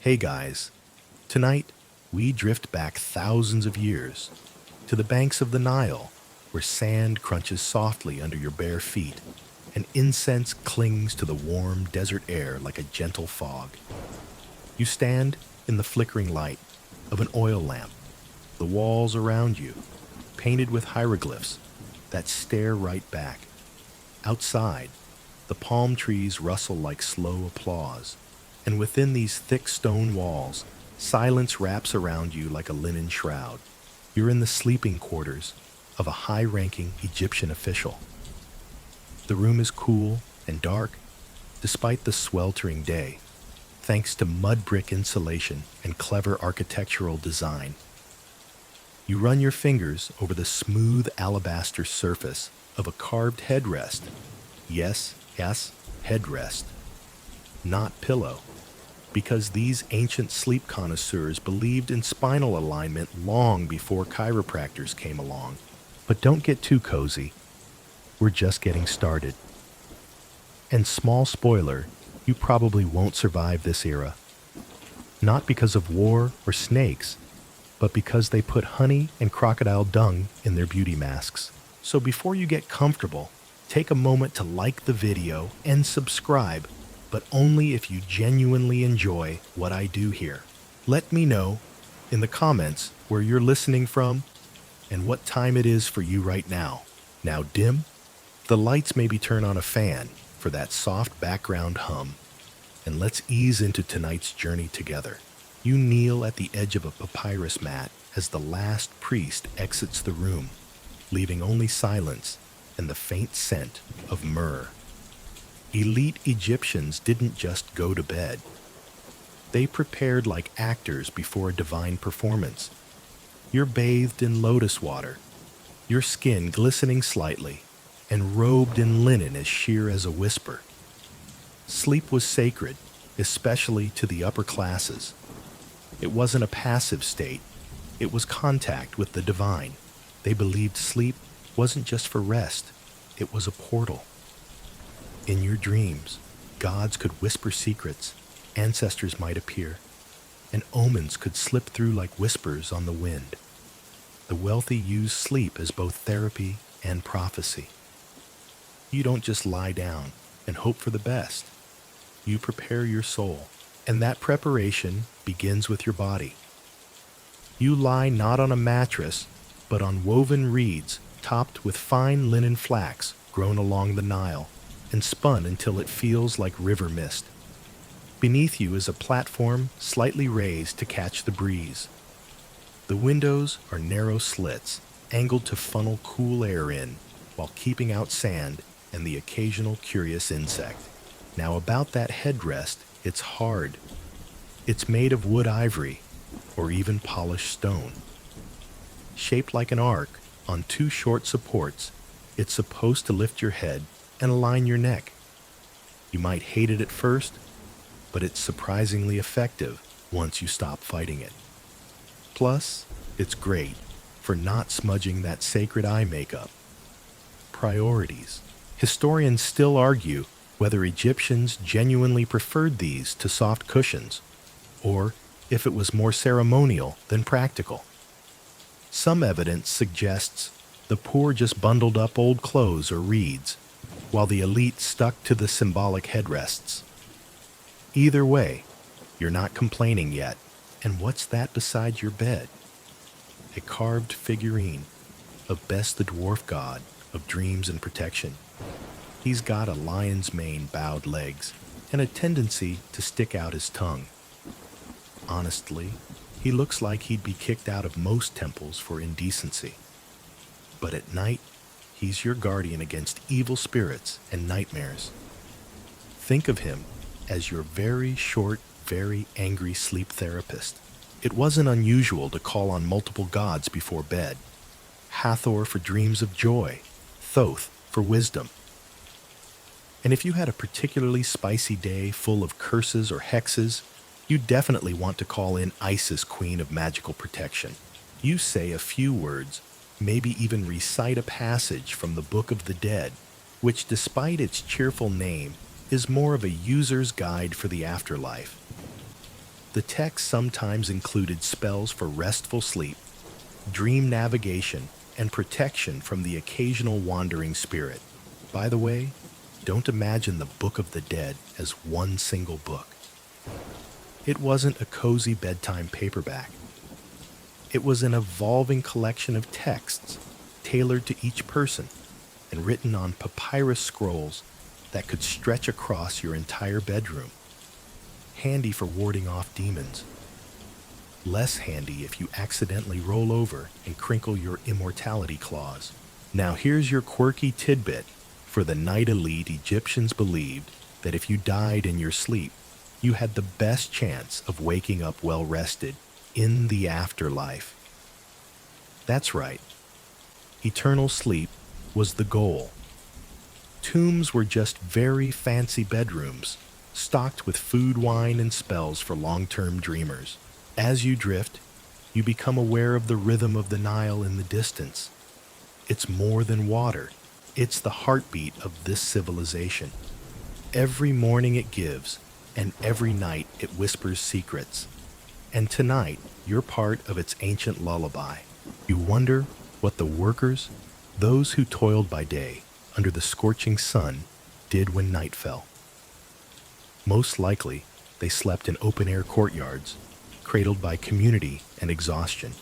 Hey guys, tonight we drift back thousands of years to the banks of the Nile, where sand crunches softly under your bare feet and incense clings to the warm desert air like a gentle fog. You stand in the flickering light of an oil lamp, the walls around you painted with hieroglyphs that stare right back. Outside, the palm trees rustle like slow applause, and within these thick stone walls, silence wraps around you like a linen shroud. You're in the sleeping quarters of a high-ranking Egyptian official. The room is cool and dark, despite the sweltering day, thanks to mud brick insulation and clever architectural design. You run your fingers over the smooth alabaster surface of a carved headrest. Yes, headrest. Not pillow, because these ancient sleep connoisseurs believed in spinal alignment long before chiropractors came along. But don't get too cozy. We're just getting started. And small spoiler, you probably won't survive this era. Not because of war or snakes, but because they put honey and crocodile dung in their beauty masks. So before you get comfortable, take a moment to like the video and subscribe, but only if you genuinely enjoy what I do here. Let me know in the comments where you're listening from and what time it is for you right now. Now dim the lights, maybe turn on a fan for that soft background hum, and let's ease into tonight's journey together. You kneel at the edge of a papyrus mat as the last priest exits the room, leaving only silence and the faint scent of myrrh. Elite Egyptians didn't just go to bed. They prepared like actors before a divine performance. You're bathed in lotus water, your skin glistening slightly, and robed in linen as sheer as a whisper. Sleep was sacred, especially to the upper classes. It wasn't a passive state, it was contact with the divine. They believed sleep wasn't just for rest, it was a portal. In your dreams, gods could whisper secrets, ancestors might appear, and omens could slip through like whispers on the wind. The wealthy used sleep as both therapy and prophecy. You don't just lie down and hope for the best. You prepare your soul, and that preparation begins with your body. You lie not on a mattress, but on woven reeds topped with fine linen flax grown along the Nile and spun until it feels like river mist. Beneath you is a platform slightly raised to catch the breeze. The windows are narrow slits, angled to funnel cool air in, while keeping out sand and the occasional curious insect. Now about that headrest, it's hard. It's made of wood ivory, or even polished stone. Shaped like an arc, on two short supports, it's supposed to lift your head and align your neck. You might hate it at first, but it's surprisingly effective once you stop fighting it. Plus, it's great for not smudging that sacred eye makeup. Priorities. Historians still argue whether Egyptians genuinely preferred these to soft cushions, or if it was more ceremonial than practical. Some evidence suggests the poor just bundled up old clothes or reeds, while the elite stuck to the symbolic headrests. Either way, you're not complaining yet. And what's that beside your bed? A carved figurine of Bes the dwarf god of dreams and protection. He's got a lion's mane, bowed legs, and a tendency to stick out his tongue. Honestly, he looks like he'd be kicked out of most temples for indecency. But at night, he's your guardian against evil spirits and nightmares. Think of him as your very short, very angry sleep therapist. It wasn't unusual to call on multiple gods before bed. Hathor for dreams of joy, Thoth for wisdom. And if you had a particularly spicy day full of curses or hexes, you definitely want to call in Isis, queen of magical protection. You say a few words, maybe even recite a passage from the Book of the Dead, which despite its cheerful name, is more of a user's guide for the afterlife. The text sometimes included spells for restful sleep, dream navigation, and protection from the occasional wandering spirit. By the way, don't imagine the Book of the Dead as one single book. It wasn't a cozy bedtime paperback. It was an evolving collection of texts tailored to each person and written on papyrus scrolls that could stretch across your entire bedroom. Handy for warding off demons. Less handy if you accidentally roll over and crinkle your immortality claws. Now here's your quirky tidbit. For the night elite, Egyptians believed that if you died in your sleep, you had the best chance of waking up well-rested in the afterlife. That's right. Eternal sleep was the goal. Tombs were just very fancy bedrooms, stocked with food, wine, and spells for long-term dreamers. As you drift, you become aware of the rhythm of the Nile in the distance. It's more than water. It's the heartbeat of this civilization. Every morning it gives, and every night it whispers secrets. And tonight, you're part of its ancient lullaby. You wonder what the workers, those who toiled by day under the scorching sun, did when night fell. Most likely, they slept in open-air courtyards, cradled by community and exhaustion.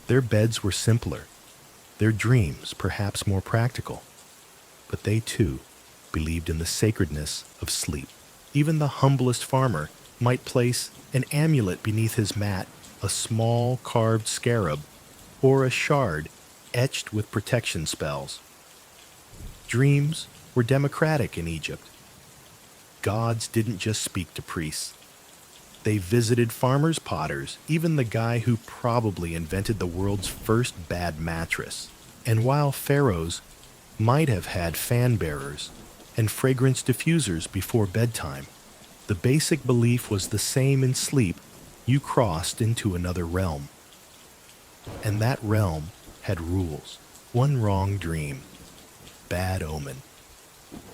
Their beds were simpler, their dreams perhaps more practical, but they too believed in the sacredness of sleep. Even the humblest farmer might place an amulet beneath his mat, a small carved scarab, or a shard etched with protection spells. Dreams were democratic in Egypt. Gods didn't just speak to priests. They visited farmers, potters, even the guy who probably invented the world's first bad mattress. And while pharaohs might have had fan bearers and fragrance diffusers before bedtime, the basic belief was the same: in sleep, you crossed into another realm. And that realm had rules. One wrong dream, bad omen.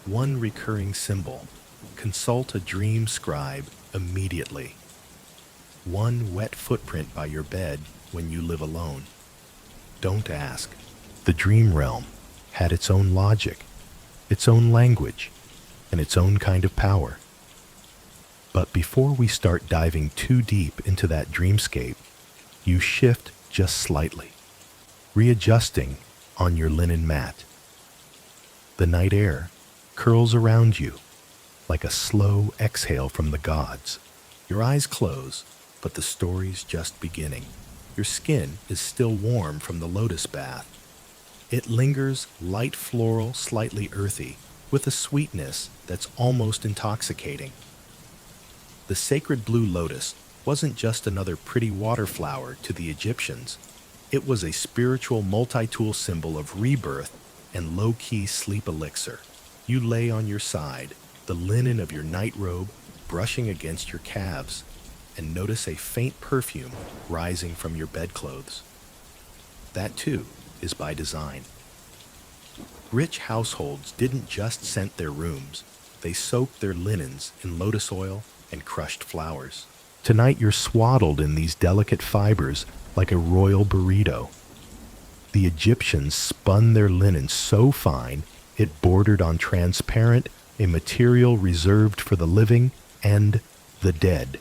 One recurring symbol, consult a dream scribe immediately. One wet footprint by your bed when you live alone. Don't ask. The dream realm had its own logic, its own language, and its own kind of power. But before we start diving too deep into that dreamscape, you shift just slightly, readjusting on your linen mat. The night air curls around you like a slow exhale from the gods. Your eyes close, but the story's just beginning. Your skin is still warm from the lotus bath. It lingers light floral, slightly earthy, with a sweetness that's almost intoxicating. The sacred blue lotus wasn't just another pretty water flower to the Egyptians. It was a spiritual multi-tool symbol of rebirth and low-key sleep elixir. You lay on your side, the linen of your night robe brushing against your calves, and notice a faint perfume rising from your bedclothes. That, too, is by design. Rich households didn't just scent their rooms, they soaked their linens in lotus oil and crushed flowers. Tonight you're swaddled in these delicate fibers like a royal burrito. The Egyptians spun their linen so fine it bordered on transparent, a material reserved for the living and the dead.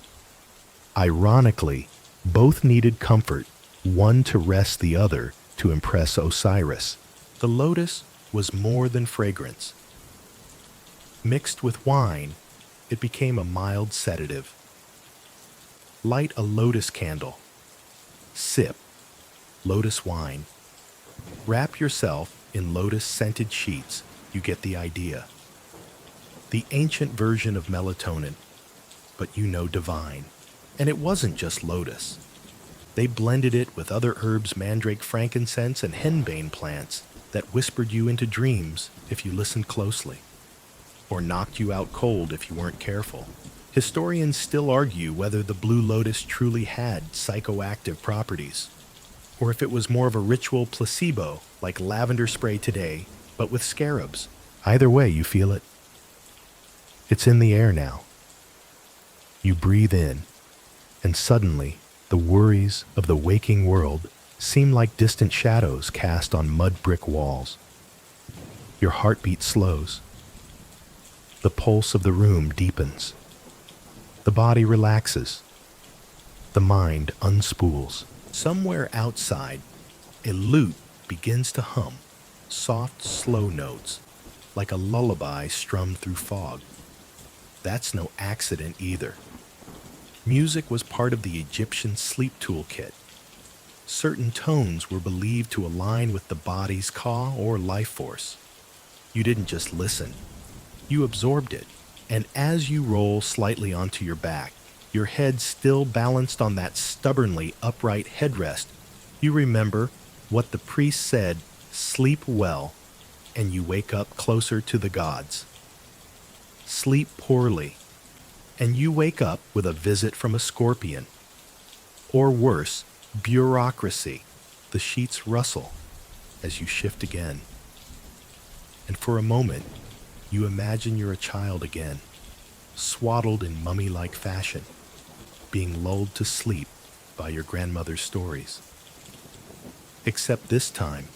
Ironically, both needed comfort, one to rest, the other to impress Osiris. The lotus was more than fragrance. Mixed with wine, it became a mild sedative. Light a lotus candle. Sip lotus wine. Wrap yourself in lotus-scented sheets. You get the idea. The ancient version of melatonin, but divine. And it wasn't just lotus. They blended it with other herbs, mandrake, frankincense, and henbane plants that whispered you into dreams if you listened closely, or knocked you out cold if you weren't careful. Historians still argue whether the blue lotus truly had psychoactive properties, or if it was more of a ritual placebo like lavender spray today, but with scarabs. Either way, you feel it. It's in the air now. You breathe in, And suddenly, the worries of the waking world seem like distant shadows cast on mud brick walls. Your heartbeat slows. The pulse of the room deepens. The body relaxes. The mind unspools. Somewhere outside, a lute begins to hum, soft, slow notes, like a lullaby strummed through fog. That's no accident either. Music was part of the Egyptian sleep toolkit. Certain tones were believed to align with the body's ka or life force. You didn't just listen, you absorbed it. And as you roll slightly onto your back, your head still balanced on that stubbornly upright headrest, you remember what the priest said: sleep well, and you wake up closer to the gods. Sleep poorly, and you wake up with a visit from a scorpion. Or worse, bureaucracy. The sheets rustle as you shift again. And for a moment, you imagine you're a child again, swaddled in mummy-like fashion, being lulled to sleep by your grandmother's stories. Except this time,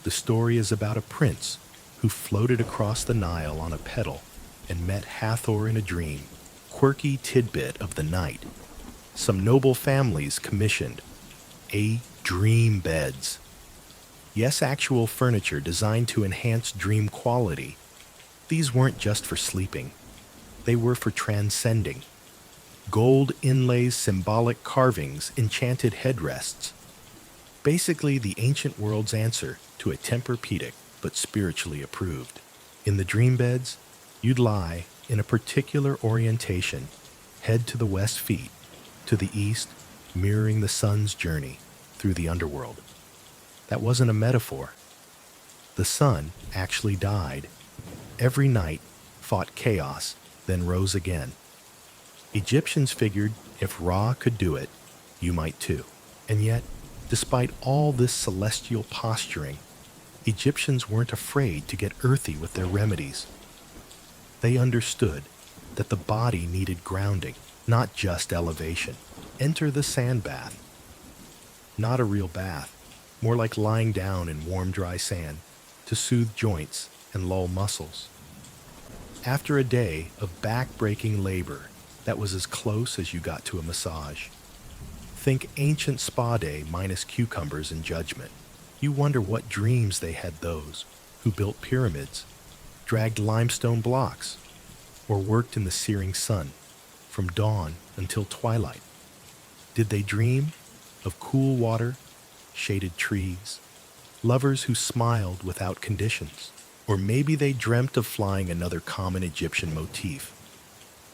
the story is about a prince who floated across the Nile on a petal and met Hathor in a dream. Quirky tidbit of the night. Some noble families commissioned dream beds. Yes, actual furniture designed to enhance dream quality. These weren't just for sleeping. They were for transcending. Gold inlays, symbolic carvings, enchanted headrests. Basically the ancient world's answer to a Tempur-Pedic, but spiritually approved. In the dream beds, you'd lie in a particular orientation, head to the west, feet to the east, mirroring the sun's journey through the underworld. That wasn't a metaphor. The sun actually died. Every night fought chaos, then rose again. Egyptians figured if Ra could do it, you might too. And yet, despite all this celestial posturing, Egyptians weren't afraid to get earthy with their remedies. They understood that the body needed grounding, not just elevation. Enter the sand bath. Not a real bath, more like lying down in warm, dry sand to soothe joints and lull muscles. After a day of back-breaking labor, that was as close as you got to a massage. Think ancient spa day minus cucumbers and judgment. You wonder what dreams they had, those who built pyramids, dragged limestone blocks, or worked in the searing sun from dawn until twilight. Did they dream of cool water, shaded trees, lovers who smiled without conditions? Or maybe they dreamt of flying another common Egyptian motif.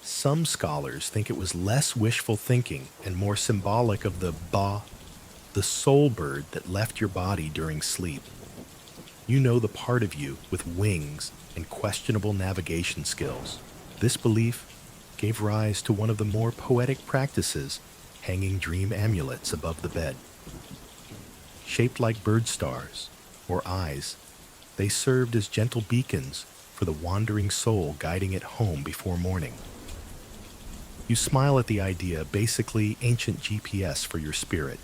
Some scholars think it was less wishful thinking and more symbolic of the the soul bird that left your body during sleep. You know, the part of you with wings and questionable navigation skills. This belief gave rise to one of the more poetic practices, hanging dream amulets above the bed. Shaped like bird stars or eyes, they served as gentle beacons for the wandering soul guiding it home before morning. You smile at the idea, basically ancient GPS for your spirit.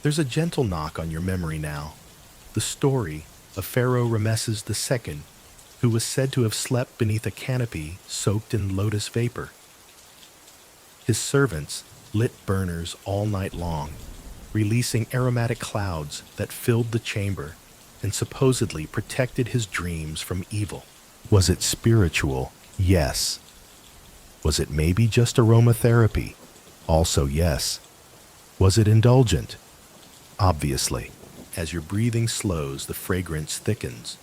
There's a gentle knock on your memory now. The story of Pharaoh Ramesses II, who was said to have slept beneath a canopy soaked in lotus vapor. His servants lit burners all night long, releasing aromatic clouds that filled the chamber and supposedly protected his dreams from evil. Was it spiritual? Yes. Was it maybe just aromatherapy? Also yes. Was it indulgent? Obviously. As your breathing slows, the fragrance thickens.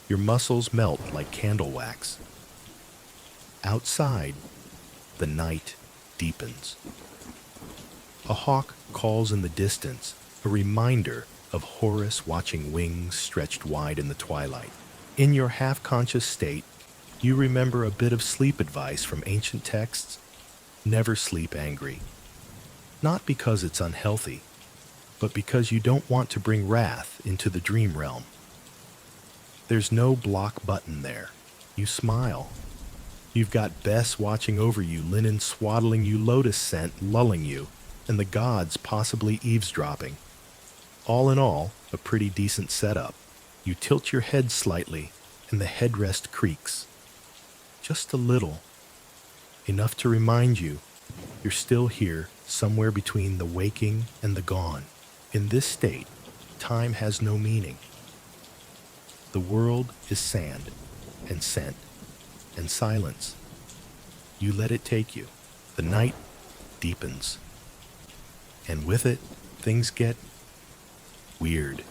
Your muscles melt like candle wax. Outside, the night deepens. A hawk calls in the distance, a reminder of Horus watching wings stretched wide in the twilight. In your half-conscious state, you remember a bit of sleep advice from ancient texts. Never sleep angry. Not because it's unhealthy, but because you don't want to bring wrath into the dream realm. There's no block button there. You smile. You've got Bess watching over you, linen swaddling you, lotus scent lulling you, and the gods possibly eavesdropping. All in all, a pretty decent setup. You tilt your head slightly, and the headrest creaks. Just a little. Enough to remind you you're still here, somewhere between the waking and the gone. In this state, time has no meaning. The world is sand and scent and silence. You let it take you. The night deepens. And with it, things get weird.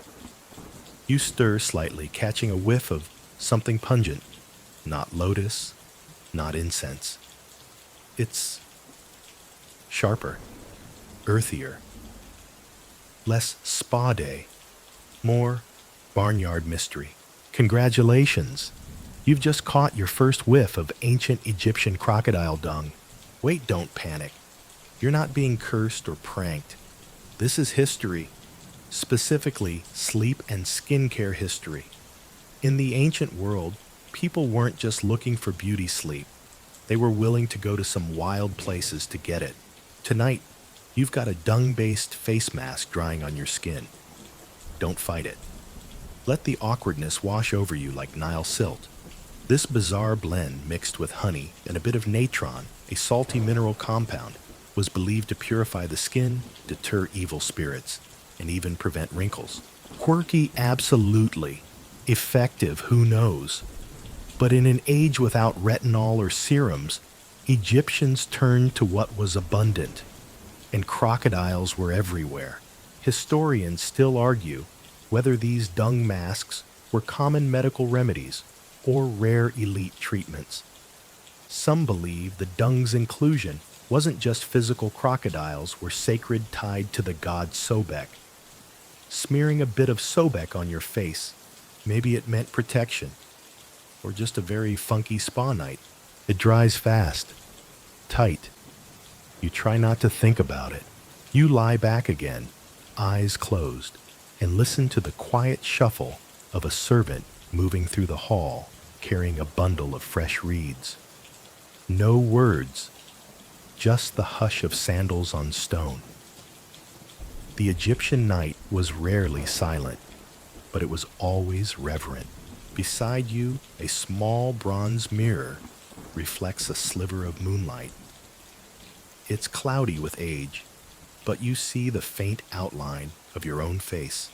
You stir slightly, catching a whiff of something pungent. Not lotus, not incense. It's sharper, earthier, less spa day, more barnyard mystery. Congratulations! You've just caught your first whiff of ancient Egyptian crocodile dung. Wait, don't panic. You're not being cursed or pranked. This is history, specifically sleep and skincare history. In the ancient world, people weren't just looking for beauty sleep. They were willing to go to some wild places to get it. Tonight, you've got a dung-based face mask drying on your skin. Don't fight it. Let the awkwardness wash over you like Nile silt. This bizarre blend mixed with honey and a bit of natron, a salty mineral compound, was believed to purify the skin, deter evil spirits, and even prevent wrinkles. Quirky, absolutely. Effective, who knows? But in an age without retinol or serums, Egyptians turned to what was abundant, and crocodiles were everywhere. Historians still argue whether these dung masks were common medical remedies or rare elite treatments. Some believe the dung's inclusion wasn't just physical crocodiles were sacred tied to the god Sobek. Smearing a bit of Sobek on your face, maybe it meant protection, or just a very funky spa night. It dries fast, tight. You try not to think about it. You lie back again, eyes closed, and listen to the quiet shuffle of a servant moving through the hall, carrying a bundle of fresh reeds. No words, just the hush of sandals on stone. The Egyptian night was rarely silent, but it was always reverent. Beside you, a small bronze mirror reflects a sliver of moonlight. It's cloudy with age, but you see the faint outline of your own face,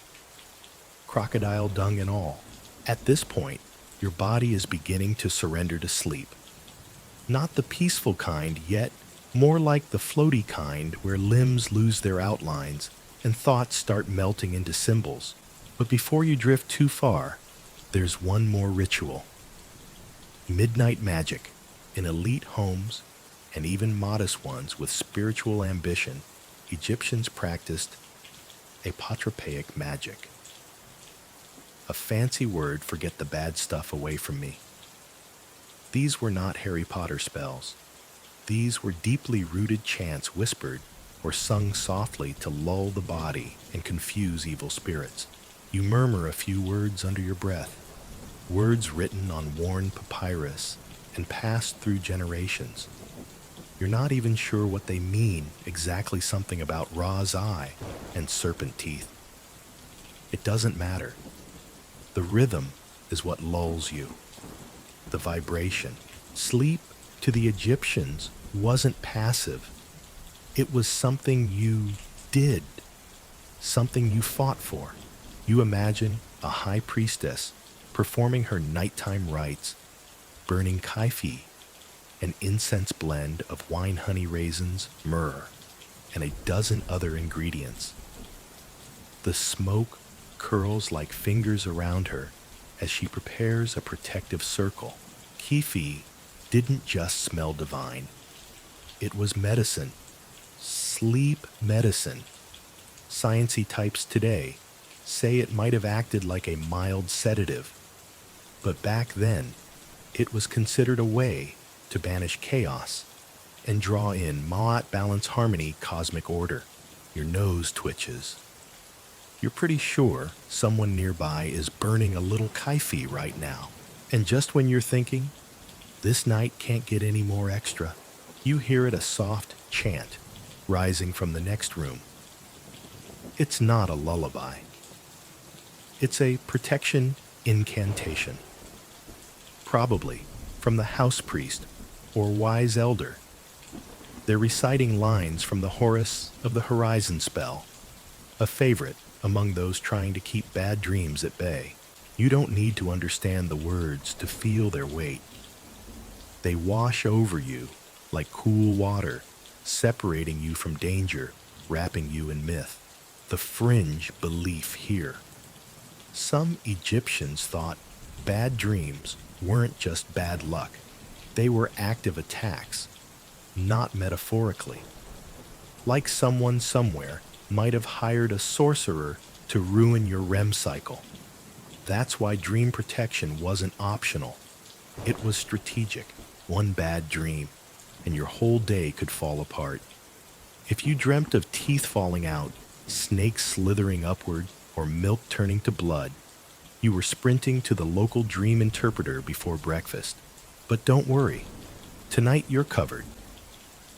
crocodile dung and all. At this point, your body is beginning to surrender to sleep. Not the peaceful kind yet, more like the floaty kind where limbs lose their outlines and thoughts start melting into symbols. But before you drift too far, there's one more ritual. Midnight magic. In elite homes, and even modest ones with spiritual ambition, Egyptians practiced apotropaic magic. A fancy word for get the bad stuff away from me. These were not Harry Potter spells. These were deeply rooted chants whispered or sung softly to lull the body and confuse evil spirits. You murmur a few words under your breath, words written on worn papyrus and passed through generations. You're not even sure what they mean, exactly something about Ra's eye and serpent teeth. It doesn't matter. The rhythm is what lulls you. The vibration. Sleep to the Egyptians wasn't passive. It was something you did, something you fought for. You imagine a high priestess performing her nighttime rites, burning kaifi, an incense blend of wine honey raisins, myrrh, and a dozen other ingredients. The smoke curls like fingers around her as she prepares a protective circle. Kaifi didn't just smell divine. It was medicine. Sleep medicine. Science-y types today say it might have acted like a mild sedative, but back then, it was considered a way to banish chaos and draw in Ma'at balance harmony cosmic order. Your nose twitches. You're pretty sure someone nearby is burning a little kaifi right now. And just when you're thinking, This night can't get any more extra. You hear it, a soft chant rising from the next room. It's not a lullaby. It's a protection incantation. Probably from the house priest or wise elder. They're reciting lines from the Horus of the Horizon spell, a favorite among those trying to keep bad dreams at bay. You don't need to understand the words to feel their weight. They wash over you like cool water, separating you from danger, wrapping you in myth. The fringe belief here. Some Egyptians thought bad dreams weren't just bad luck. They were active attacks, not metaphorically. Like someone somewhere might have hired a sorcerer to ruin your REM cycle. That's why dream protection wasn't optional. It was strategic. One bad dream, and your whole day could fall apart. If you dreamt of teeth falling out, snakes slithering upward, or milk turning to blood, you were sprinting to the local dream interpreter before breakfast. But don't worry. Tonight you're covered.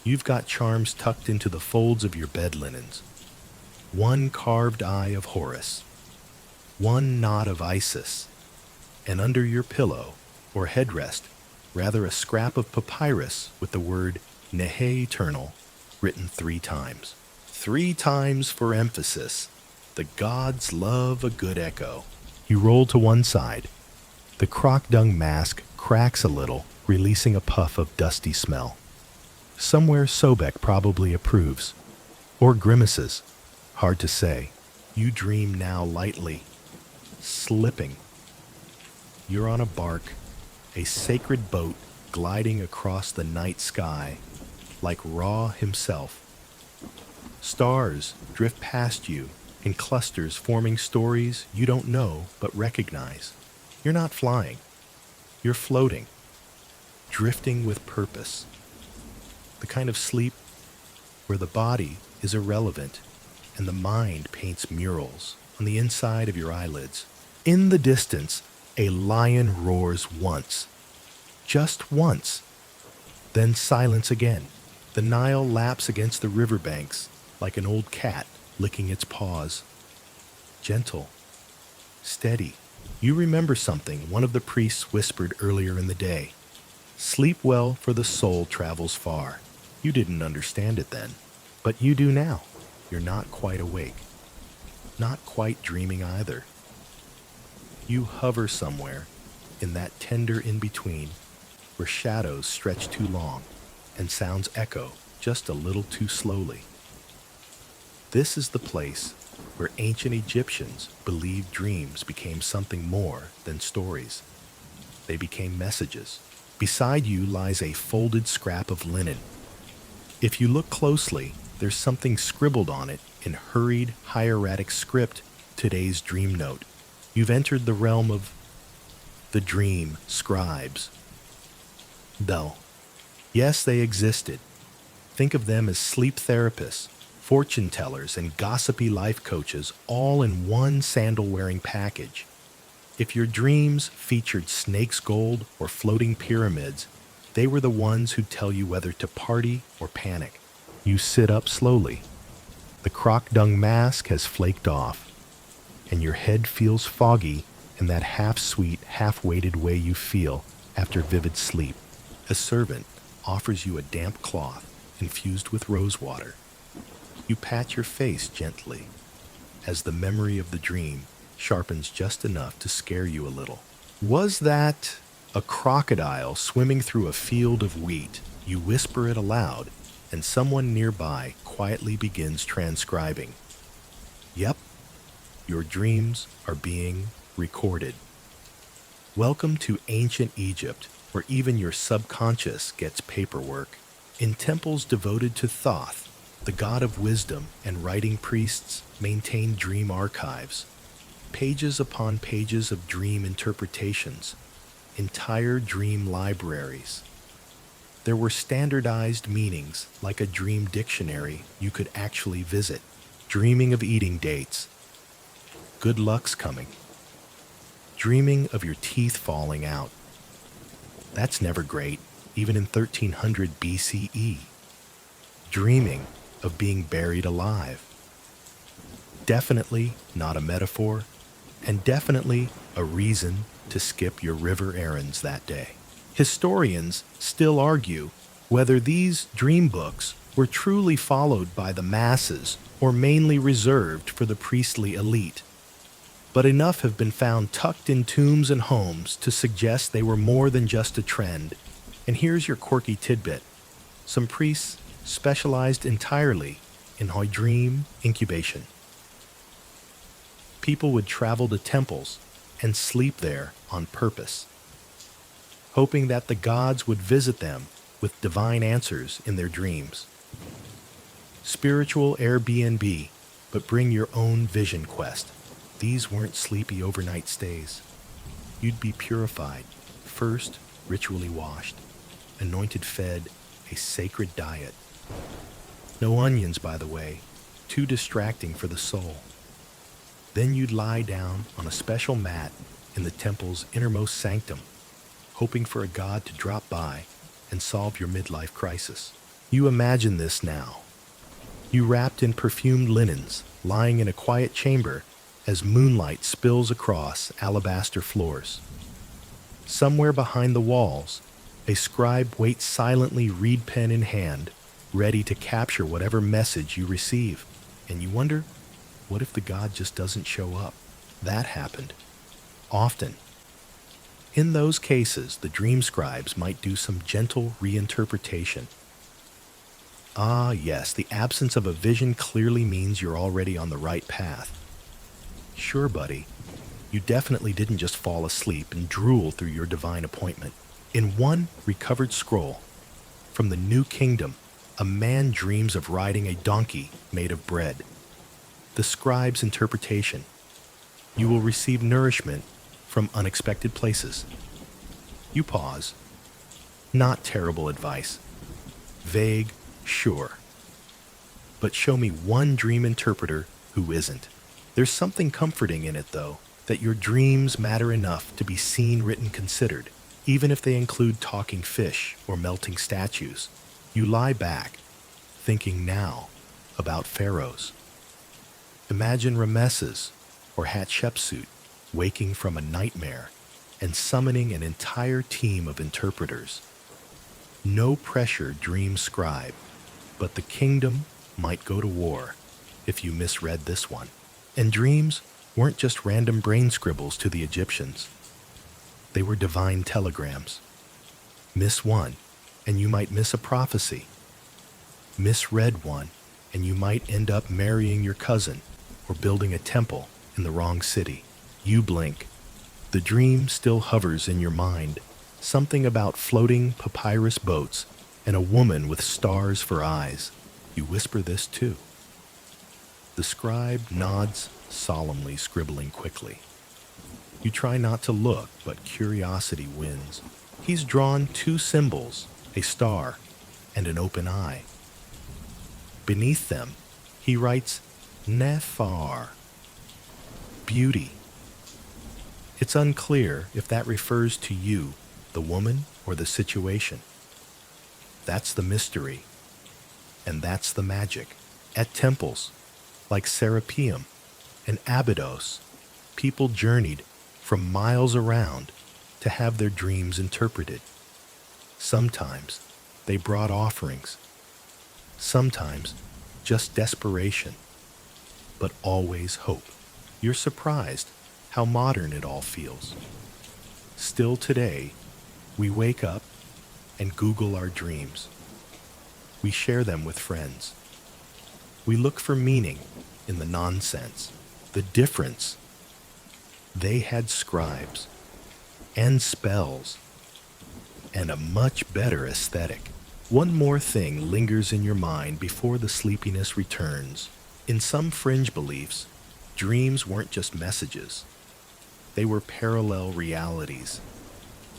You've got charms tucked into the folds of your bed linens. One carved eye of Horus, one knot of Isis, and under your pillow, or headrest, rather a scrap of papyrus with the word Nehe Eternal written 3 times. 3 times for emphasis. The gods love a good echo. You roll to one side. The croc dung mask cracks a little, releasing a puff of dusty smell. Somewhere Sobek probably approves. Or grimaces. Hard to say. You dream now lightly. Slipping. You're on a bark, a sacred boat gliding across the night sky, like Ra himself. Stars drift past you in clusters, forming stories you don't know but recognize. You're not flying. You're floating, drifting with purpose. The kind of sleep where the body is irrelevant and the mind paints murals on the inside of your eyelids. In the distance, a lion roars once. Just once. Then silence again. The Nile laps against the riverbanks like an old cat licking its paws. Gentle. Steady. You remember something one of the priests whispered earlier in the day. Sleep well, for the soul travels far. You didn't understand it then, but you do now. You're not quite awake. Not quite dreaming either. You hover somewhere in that tender in-between where shadows stretch too long and sounds echo just a little too slowly. This is the place where ancient Egyptians believed dreams became something more than stories. They became messages. Beside you lies a folded scrap of linen. If you look closely, there's something scribbled on it in hurried, hieratic script, today's dream note. You've entered the realm of the dream scribes. Though, yes, they existed. Think of them as sleep therapists, fortune tellers, and gossipy life coaches all in one sandal-wearing package. If your dreams featured snake's gold or floating pyramids, they were the ones who'd tell you whether to party or panic. You sit up slowly. The croc dung mask has flaked off, and your head feels foggy in that half-sweet, half-weighted way you feel after vivid sleep. A servant offers you a damp cloth infused with rose water. You pat your face gently as the memory of the dream sharpens just enough to scare you a little. Was that a crocodile swimming through a field of wheat? You whisper it aloud, and someone nearby quietly begins transcribing. Yep, your dreams are being recorded. Welcome to ancient Egypt, where even your subconscious gets paperwork. In temples devoted to Thoth, the god of wisdom, and writing priests maintain dream archives. Pages upon pages of dream interpretations. Entire dream libraries. There were standardized meanings, like a dream dictionary you could actually visit. Dreaming of eating dates. Good luck's coming. Dreaming of your teeth falling out. That's never great, even in 1300 BCE. Dreaming of being buried alive. Definitely not a metaphor, and definitely a reason to skip your river errands that day. Historians still argue whether these dream books were truly followed by the masses or mainly reserved for the priestly elite. But enough have been found tucked in tombs and homes to suggest they were more than just a trend. And here's your quirky tidbit. Some priests specialized entirely in dream incubation. People would travel to temples and sleep there on purpose, hoping that the gods would visit them with divine answers in their dreams. Spiritual Airbnb, but bring your own vision quest. These weren't sleepy overnight stays. You'd be purified, first ritually washed, anointed, fed a sacred diet. No onions, by the way, too distracting for the soul. Then you'd lie down on a special mat in the temple's innermost sanctum, hoping for a god to drop by and solve your midlife crisis. You imagine this now. You wrapped in perfumed linens, lying in a quiet chamber as moonlight spills across alabaster floors. Somewhere behind the walls, a scribe waits silently, reed pen in hand, ready to capture whatever message you receive. And you wonder, what if the god just doesn't show up? That happened. Often. In those cases, the dream scribes might do some gentle reinterpretation. Ah, yes, the absence of a vision clearly means you're already on the right path. Sure, buddy, you definitely didn't just fall asleep and drool through your divine appointment. In one recovered scroll from the New Kingdom, a man dreams of riding a donkey made of bread. The scribe's interpretation: you will receive nourishment from unexpected places. You pause. Not terrible advice. Vague, sure. But show me one dream interpreter who isn't. There's something comforting in it, though, that your dreams matter enough to be seen, written, considered, even if they include talking fish or melting statues. You lie back, thinking now about pharaohs. Imagine Ramesses or Hatshepsut waking from a nightmare and summoning an entire team of interpreters. No pressure, dream scribe, but the kingdom might go to war if you misread this one. And dreams weren't just random brain scribbles to the Egyptians. They were divine telegrams. Miss one, and you might miss a prophecy. Misread one, and you might end up marrying your cousin or building a temple in the wrong city. You blink. The dream still hovers in your mind. Something about floating papyrus boats and a woman with stars for eyes. You whisper this too. The scribe nods solemnly, scribbling quickly. You try not to look, but curiosity wins. He's drawn two symbols, a star and an open eye. Beneath them, he writes Nefar, beauty. It's unclear if that refers to you, the woman, or the situation. That's the mystery, and that's the magic. At temples like Serapeum and Abydos, people journeyed from miles around to have their dreams interpreted. Sometimes they brought offerings, sometimes just desperation, but always hope. You're surprised how modern it all feels. Still today, we wake up and Google our dreams. We share them with friends. We look for meaning in the nonsense. The difference: they had scribes and spells and a much better aesthetic. One more thing lingers in your mind before the sleepiness returns. In some fringe beliefs, dreams weren't just messages. They were parallel realities.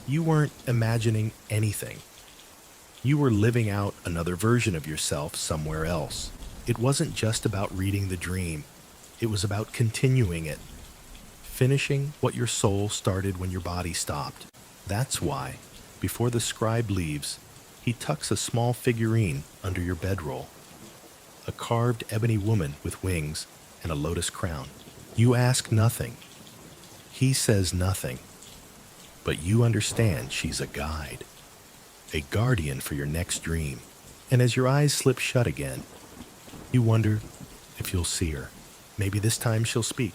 You weren't imagining anything. You were living out another version of yourself somewhere else. It wasn't just about reading the dream. It was about continuing it, finishing what your soul started when your body stopped. That's why, Before the scribe leaves, he tucks a small figurine under your bedroll, a carved ebony woman with wings and a lotus crown. You ask nothing. He says nothing. But you understand she's a guide, a guardian for your next dream. And as your eyes slip shut again, you wonder if you'll see her. Maybe this time she'll speak.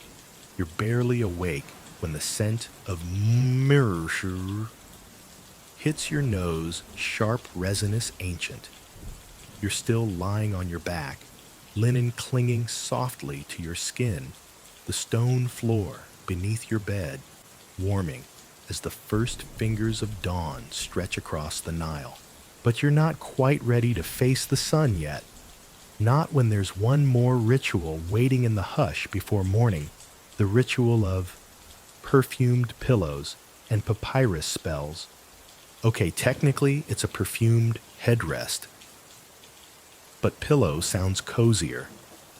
You're barely awake when the scent of Immerse hits your nose, sharp, resinous, ancient. You're still lying on your back, linen clinging softly to your skin, the stone floor beneath your bed warming as the first fingers of dawn stretch across the Nile. But you're not quite ready to face the sun yet. Not when there's one more ritual waiting in the hush before morning, the ritual of perfumed pillows and papyrus spells. Okay, technically it's a perfumed headrest, but pillow sounds cozier.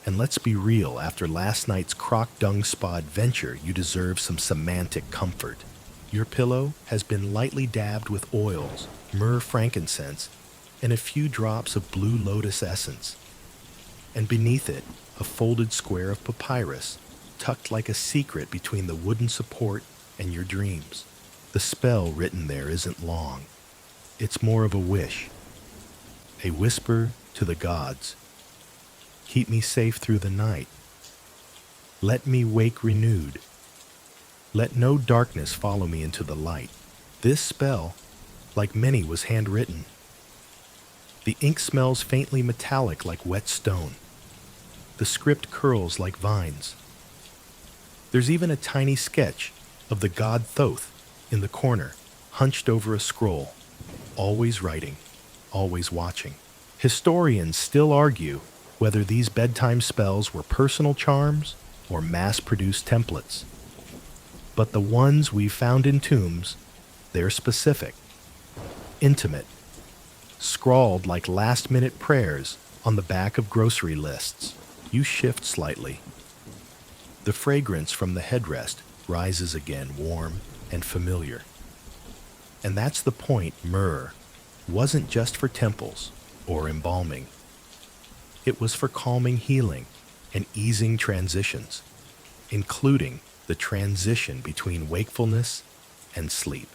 And let's be real, after last night's croc dung spa adventure, you deserve some semantic comfort. Your pillow has been lightly dabbed with oils, myrrh, frankincense, and a few drops of blue lotus essence. And beneath it, a folded square of papyrus, tucked like a secret between the wooden support and your dreams. The spell written there isn't long. It's more of a wish, a whisper to the gods. Keep me safe through the night. Let me wake renewed. Let no darkness follow me into the light. This spell, like many, was handwritten. The ink smells faintly metallic like wet stone. The script curls like vines. There's even a tiny sketch of the god Thoth in the corner, hunched over a scroll, always writing, always watching. Historians still argue whether these bedtime spells were personal charms or mass-produced templates. But the ones we've found in tombs, they're specific, intimate, scrawled like last-minute prayers on the back of grocery lists. You shift slightly. The fragrance from the headrest rises again, warm and familiar. And that's the point. Myrrh wasn't just for temples or embalming. It was for calming, healing, and easing transitions, including the transition between wakefulness and sleep.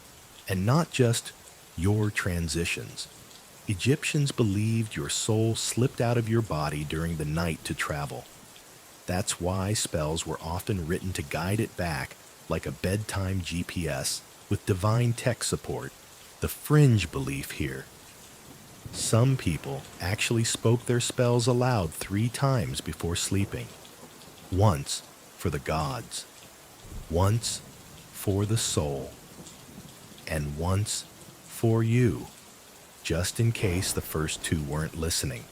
And not just your transitions. Egyptians believed your soul slipped out of your body during the night to travel. That's why spells were often written to guide it back like a bedtime GPS with divine tech support. The fringe belief here. Some people actually spoke their spells aloud 3 times before sleeping. Once for the gods, once for the soul, and once for you, just in case the first 2 weren't listening.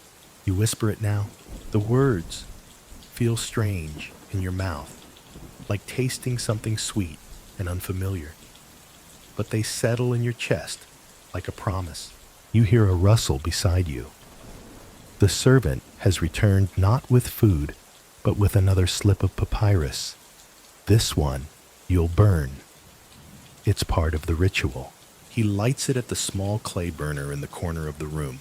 You whisper it now. The words feel strange in your mouth, like tasting something sweet and unfamiliar. But they settle in your chest like a promise. You hear a rustle beside you. The servant has returned not with food, but with another slip of papyrus. This one you'll burn. It's part of the ritual. He lights it at the small clay burner in the corner of the room.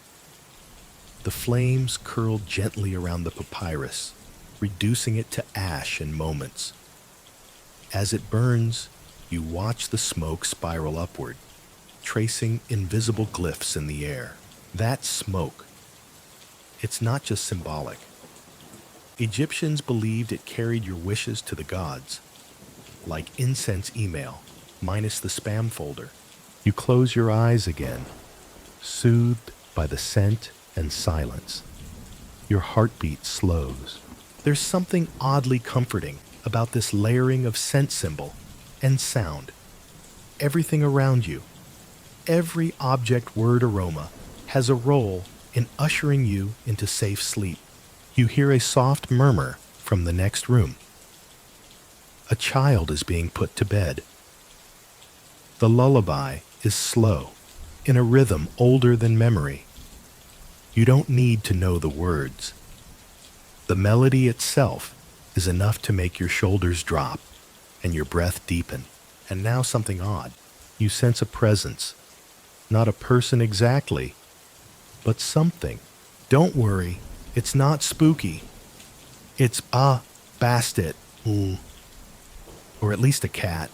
The flames curl gently around the papyrus, reducing it to ash in moments. As it burns, you watch the smoke spiral upward, tracing invisible glyphs in the air. That smoke, it's not just symbolic. Egyptians believed it carried your wishes to the gods, like incense email, minus the spam folder. You close your eyes again, soothed by the scent and silence. Your heartbeat slows. There's something oddly comforting about this layering of scent symbol and sound. Everything around you, every object, word, aroma, has a role in ushering you into safe sleep. You hear a soft murmur from the next room. A child is being put to bed. The lullaby is slow, in a rhythm older than memory. You don't need to know the words. The melody itself is enough to make your shoulders drop and your breath deepen. And now something odd. You sense a presence, Not a person exactly, but something. Don't worry, it's not spooky. It's a bastet, or at least a cat.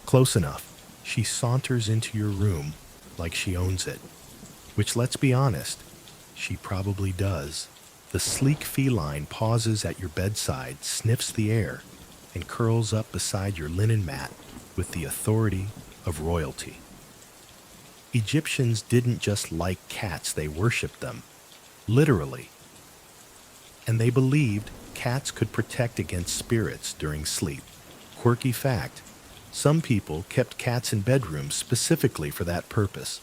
Close enough. She saunters into your room like she owns it, which, let's be honest, she probably does. The sleek feline pauses at your bedside, sniffs the air, and curls up beside your linen mat with the authority of royalty. Egyptians didn't just like cats, they worshipped them, literally. And they believed cats could protect against spirits during sleep. Quirky fact, some people kept cats in bedrooms specifically for that purpose,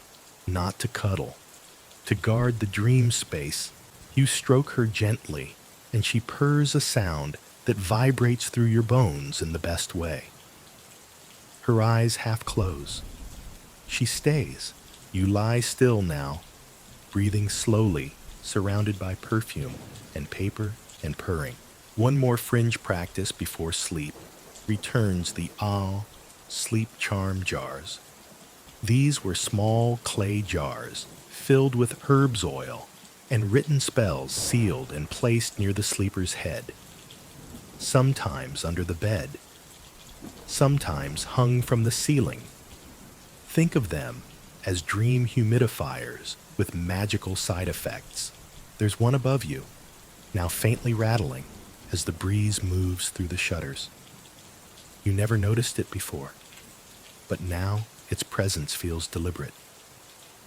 not to cuddle. To guard the dream space, you stroke her gently, and she purrs a sound that vibrates through your bones in the best way. Her eyes half close. She stays. You lie still now, breathing slowly, surrounded by perfume and paper and purring. One more fringe practice before sleep returns the sleep charm jars. These were small clay jars filled with herbs oil and written spells sealed and placed near the sleeper's head, sometimes under the bed, sometimes hung from the ceiling. Think of them as dream humidifiers with magical side effects. There's one above you, now faintly rattling as the breeze moves through the shutters. You never noticed it before, but now its presence feels deliberate,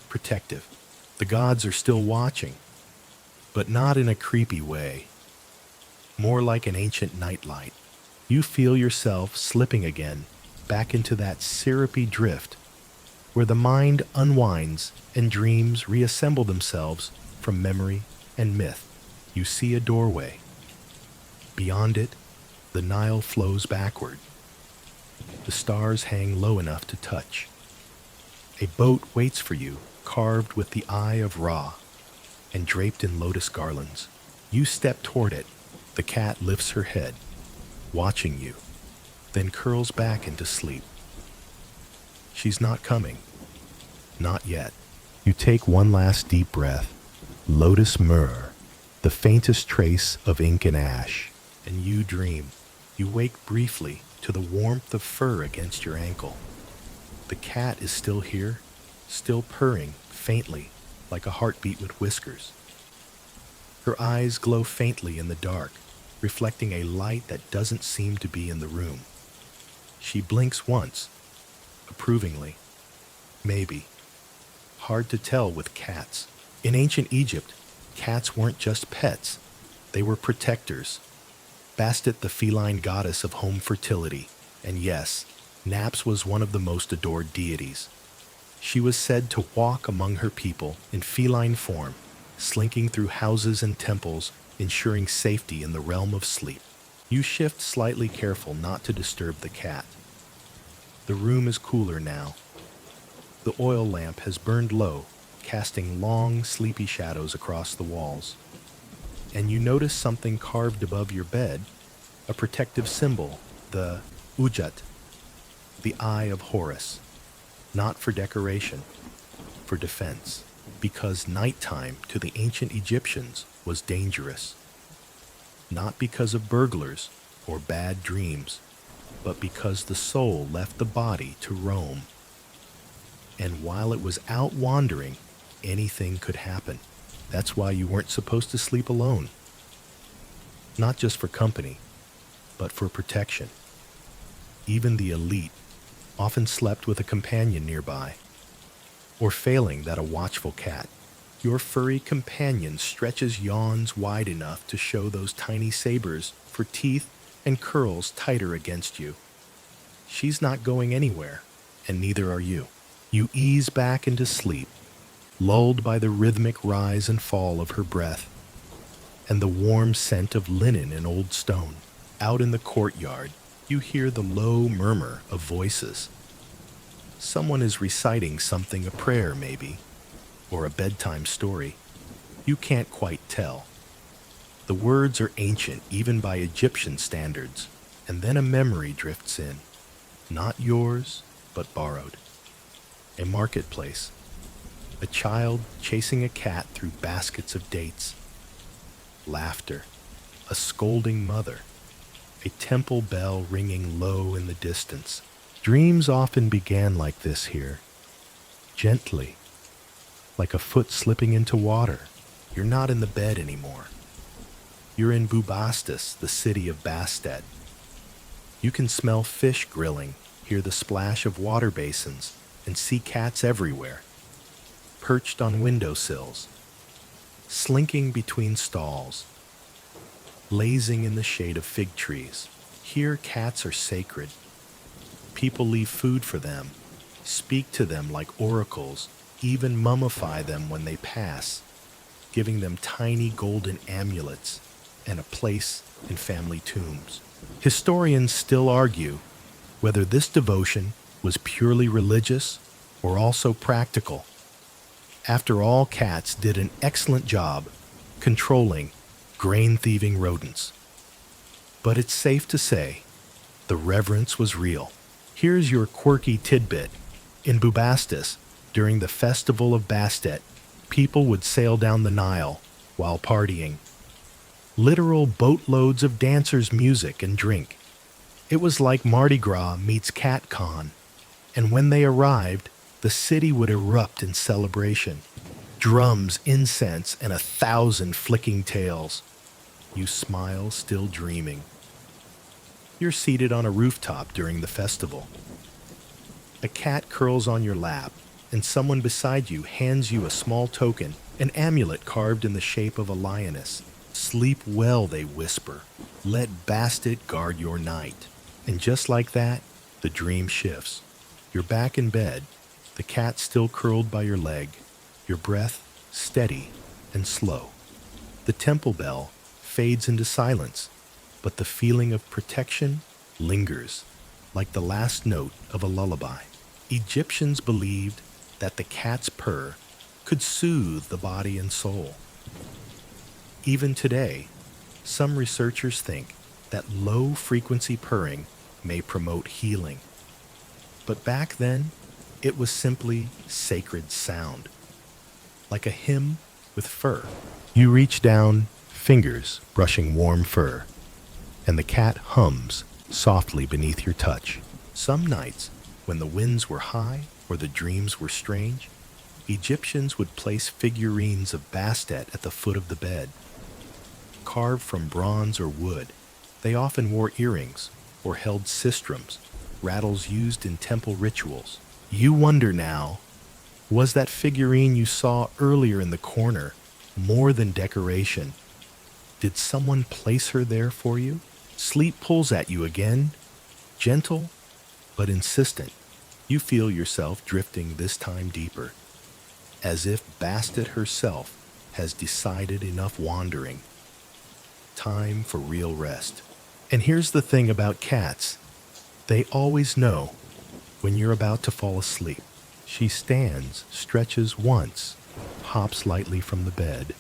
protective. The gods are still watching, but not in a creepy way, more like an ancient nightlight. You feel yourself slipping again back into that syrupy drift where the mind unwinds and dreams reassemble themselves from memory and myth. You see a doorway. Beyond it, the Nile flows backward. The stars hang low enough to touch. A boat waits for you, carved with the eye of Ra and draped in lotus garlands. You step toward it. The cat lifts her head, watching you, then curls back into sleep. She's not coming. Not yet. You take one last deep breath. Lotus myrrh, the faintest trace of ink and ash, and you dream. You wake briefly to the warmth of fur against your ankle. The cat is still here, still purring faintly like a heartbeat with whiskers. Her eyes glow faintly in the dark, reflecting a light that doesn't seem to be in the room. She blinks once, approvingly. Maybe. Hard to tell with cats. In ancient Egypt, cats weren't just pets. They were protectors. Bastet, the feline goddess of home fertility. And yes, Naps was one of the most adored deities. She was said to walk among her people in feline form, slinking through houses and temples, ensuring safety in the realm of sleep. You shift slightly, careful not to disturb the cat. The room is cooler now. The oil lamp has burned low, casting long, sleepy shadows across the walls. And you notice something carved above your bed, a protective symbol, the ujat, the eye of Horus, not for decoration, for defense, because nighttime to the ancient Egyptians was dangerous. Not because of burglars or bad dreams, but because the soul left the body to roam. And while it was out wandering, anything could happen. That's why you weren't supposed to sleep alone. Not just for company, but for protection. Even the elite often slept with a companion nearby, or failing that, a watchful cat. Your furry companion stretches yawns wide enough to show those tiny sabers for teeth and curls tighter against you. She's not going anywhere, and neither are you. You ease back into sleep, lulled by the rhythmic rise and fall of her breath, and the warm scent of linen and old stone. Out in the courtyard, you hear the low murmur of voices. Someone is reciting something, a prayer maybe, or a bedtime story. You can't quite tell. The words are ancient even by Egyptian standards, and then a memory drifts in. Not yours, but borrowed. A marketplace. A child chasing a cat through baskets of dates. Laughter. A scolding mother. A temple bell ringing low in the distance. Dreams often began like this here, gently, like a foot slipping into water. You're not in the bed anymore. You're in Bubastis, the city of Bastet. You can smell fish grilling, hear the splash of water basins, and see cats everywhere, perched on windowsills, slinking between stalls, lazing in the shade of fig trees. Here cats are sacred. People leave food for them, speak to them like oracles, even mummify them when they pass, giving them tiny golden amulets and a place in family tombs. Historians still argue whether this devotion was purely religious or also practical. After all, cats did an excellent job controlling grain-thieving rodents. But it's safe to say the reverence was real. Here's your quirky tidbit. In Bubastis, during the festival of Bastet, people would sail down the Nile while partying. Literal boatloads of dancers, music, and drink. It was like Mardi Gras meets Cat Con, and when they arrived, the city would erupt in celebration. Drums, incense, and 1,000 flicking tails. You smile, still dreaming. You're seated on a rooftop during the festival. A cat curls on your lap, and someone beside you hands you a small token, an amulet carved in the shape of a lioness. Sleep well, they whisper. Let Bastet guard your night. And just like that, the dream shifts. You're back in bed, the cat still curled by your leg, your breath steady and slow. The temple bell fades into silence, but the feeling of protection lingers, like the last note of a lullaby. Egyptians believed that the cat's purr could soothe the body and soul. Even today, some researchers think that low-frequency purring may promote healing. But back then, it was simply sacred sound, like a hymn with fur. You reach down, fingers brushing warm fur, and the cat hums softly beneath your touch. Some nights, when the winds were high or the dreams were strange, Egyptians would place figurines of Bastet at the foot of the bed. Carved from bronze or wood, they often wore earrings or held sistrums, rattles used in temple rituals. You wonder now, was that figurine you saw earlier in the corner more than decoration? Did someone place her there for you? Sleep pulls at you again, gentle but insistent. You feel yourself drifting this time deeper, as if Bastet herself has decided enough wandering. Time for real rest. And here's the thing about cats. They always know when you're about to fall asleep. She stands, stretches once, hops lightly from the bed,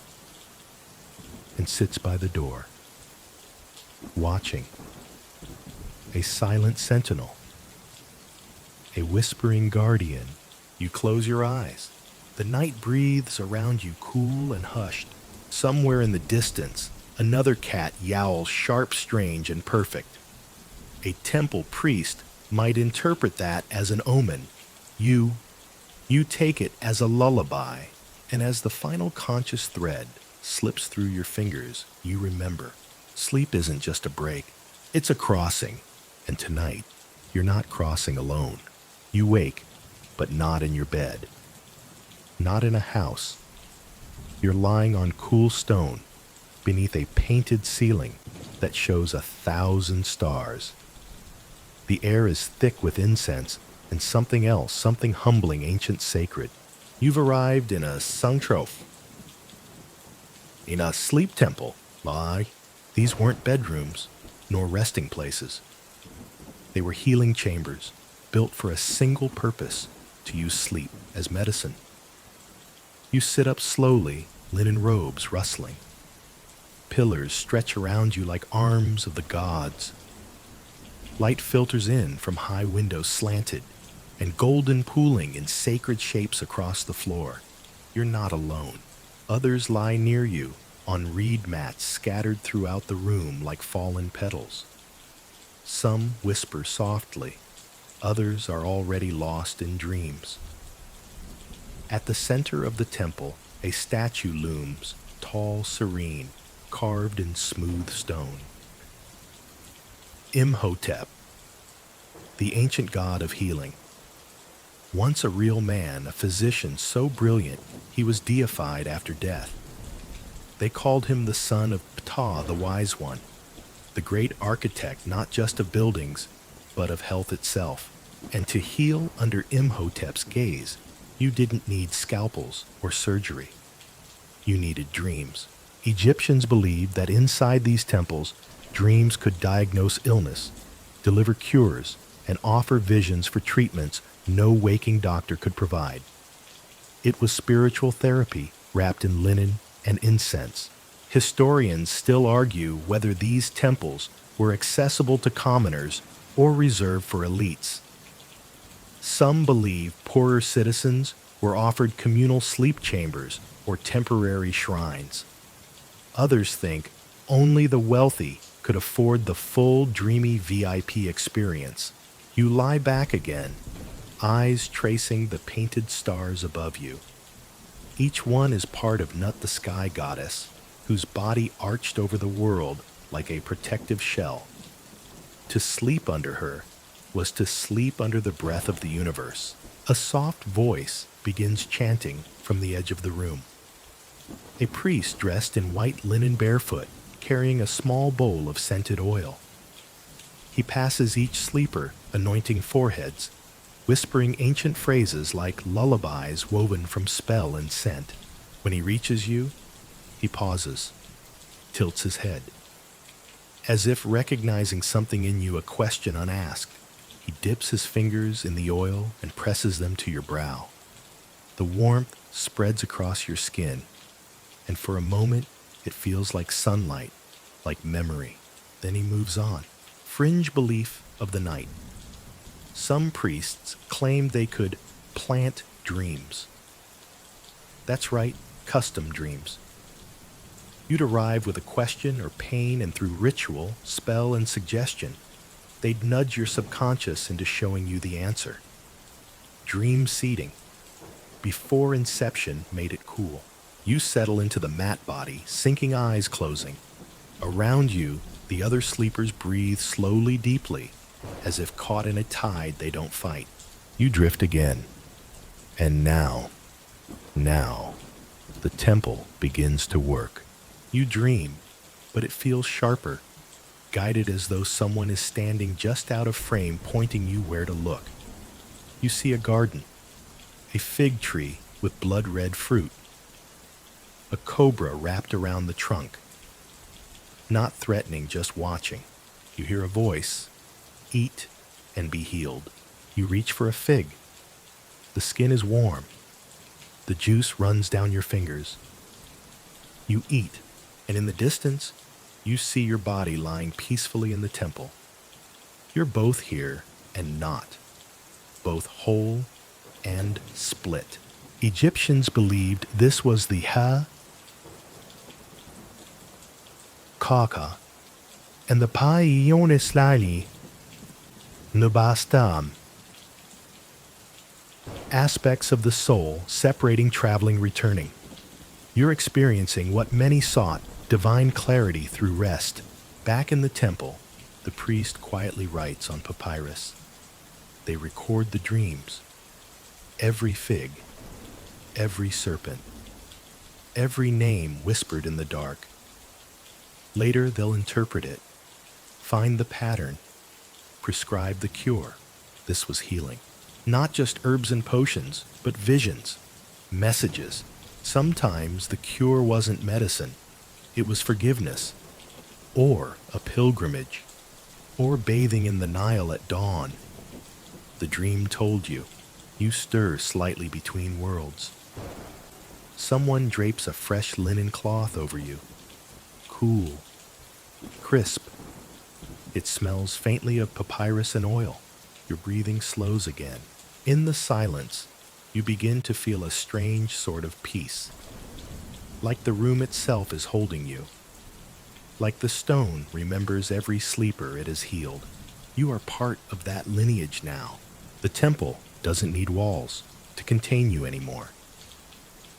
and sits by the door, watching. A silent sentinel, a whispering guardian. You close your eyes. The night breathes around you, cool and hushed. Somewhere in the distance, another cat yowls sharp, strange, and perfect. A temple priest might interpret that as an omen. You take it as a lullaby, and as the final conscious thread slips through your fingers, you remember. Sleep isn't just a break, it's a crossing. And tonight, you're not crossing alone. You wake, but not in your bed. Not in a house. You're lying on cool stone beneath a painted ceiling that shows 1,000 stars. The air is thick with incense and something else, something humbling, ancient, sacred. You've arrived in a sanctrof, in a sleep temple. Lie. These weren't bedrooms, nor resting places. They were healing chambers, built for a single purpose, to use sleep as medicine. You sit up slowly, linen robes rustling. Pillars stretch around you like arms of the gods. Light filters in from high windows slanted, and golden pooling in sacred shapes across the floor. you're not alone. Others lie near you, on reed mats scattered throughout the room like fallen petals. Some whisper softly, others are already lost in dreams. At the center of the temple, a statue looms, tall, serene, carved in smooth stone. Imhotep, the ancient god of healing. Once a real man, a physician so brilliant he was deified after death. They called him the son of Ptah, the Wise One, the great architect not just of buildings, but of health itself. And to heal under Imhotep's gaze, you didn't need scalpels or surgery. You needed dreams. Egyptians believed that inside these temples, dreams could diagnose illness, deliver cures, and offer visions for treatments no waking doctor could provide. It was spiritual therapy wrapped in linen and incense. Historians still argue whether these temples were accessible to commoners or reserved for elites. Some believe poorer citizens were offered communal sleep chambers or temporary shrines. Others think only the wealthy could afford the full dreamy VIP experience. You lie back again, eyes tracing the painted stars above you. Each one is part of Nut the Sky Goddess, whose body arched over the world like a protective shell. To sleep under her was to sleep under the breath of the universe. A soft voice begins chanting from the edge of the room. A priest dressed in white linen barefoot, carrying a small bowl of scented oil. He passes each sleeper, anointing foreheads, whispering ancient phrases like lullabies woven from spell and scent. When he reaches you, he pauses, tilts his head, as if recognizing something in you, a question unasked. He dips his fingers in the oil and presses them to your brow. The warmth spreads across your skin, and for a moment it feels like sunlight, like memory. Then he moves on. Fringe belief of the night. Some priests claimed they could plant dreams. That's right, custom dreams. You'd arrive with a question or pain, and through ritual, spell, and suggestion, they'd nudge your subconscious into showing you the answer. Dream seeding. Before inception made it cool. You settle into the mat body, sinking eyes closing. Around you, the other sleepers breathe slowly, deeply, as if caught in a tide they don't fight. You drift again. And now, the temple begins to work. You dream, but it feels sharper, guided as though someone is standing just out of frame, pointing you where to look. You see a garden, a fig tree with blood-red fruit, a cobra wrapped around the trunk. Not threatening, just watching. You hear a voice, eat and be healed. You reach for a fig. The skin is warm. The juice runs down your fingers. You eat, and in the distance, you see your body lying peacefully in the temple. You're both here and not, both whole and split. Egyptians believed this was the Kaka, and the Paioneslali Nubastam, aspects of the soul separating, traveling, returning. You're experiencing what many sought, divine clarity through rest. Back in the temple, the priest quietly writes on papyrus. They record the dreams. Every fig, every serpent, every name whispered in the dark. Later they'll interpret it, find the pattern, prescribe the cure. This was healing. Not just herbs and potions, but visions, messages. Sometimes the cure wasn't medicine. It was forgiveness, or a pilgrimage, or bathing in the Nile at dawn. The dream told you. You stir slightly between worlds. Someone drapes a fresh linen cloth over you. Cool, crisp. It smells faintly of papyrus and oil. Your breathing slows again. In the silence, you begin to feel a strange sort of peace, like the room itself is holding you, like the stone remembers every sleeper it has healed. You are part of that lineage now. The temple doesn't need walls to contain you anymore.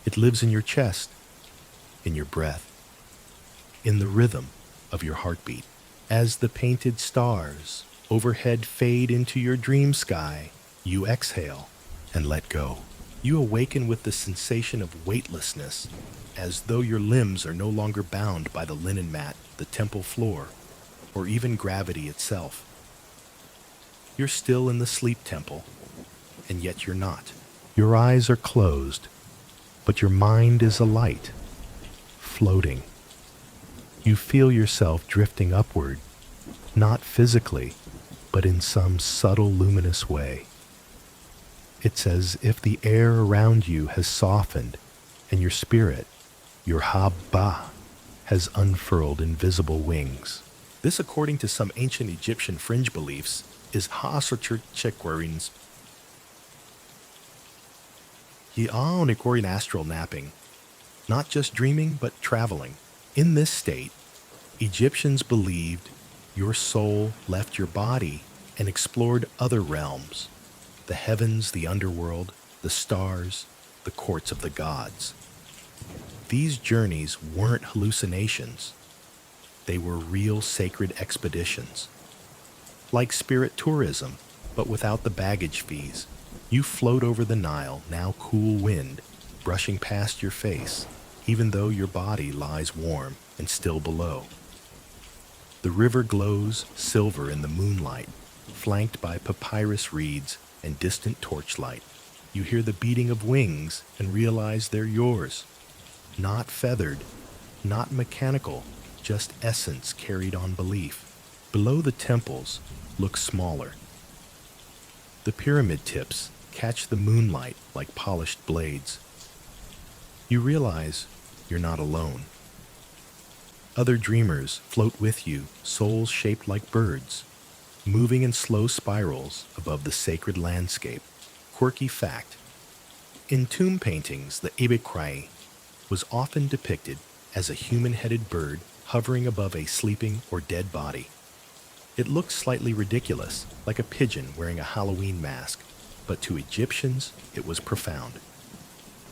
It lives in your chest, in your breath, in the rhythm of your heartbeat. As the painted stars overhead fade into your dream sky, you exhale and let go. You awaken with the sensation of weightlessness, as though your limbs are no longer bound by the linen mat, the temple floor, or even gravity itself. You're still in the sleep temple, and yet you're not. Your eyes are closed, but your mind is alight, floating. You feel yourself drifting upward, not physically, but in some subtle luminous way. It's as if the air around you has softened, and your spirit, your Habba, has unfurled invisible wings. This, according to some ancient Egyptian fringe beliefs, is Haasachurchekwarins. Yaonikorin astral napping, not just dreaming, but traveling. In this state, Egyptians believed your soul left your body and explored other realms, the heavens, the underworld, the stars, the courts of the gods. These journeys weren't hallucinations. They were real sacred expeditions. Like spirit tourism, but without the baggage fees. You float over the Nile, now cool wind, brushing past your face, even though your body lies warm and still below. The river glows silver in the moonlight, flanked by papyrus reeds and distant torchlight. You hear the beating of wings and realize they're yours. Not feathered, not mechanical, just essence carried on belief. Below the temples look smaller. The pyramid tips catch the moonlight like polished blades. You realize you're not alone. Other dreamers float with you, souls shaped like birds, moving in slow spirals above the sacred landscape. Quirky fact: in tomb paintings, the Ibikrai was often depicted as a human-headed bird hovering above a sleeping or dead body. It looks slightly ridiculous, like a pigeon wearing a Halloween mask, but to Egyptians, it was profound.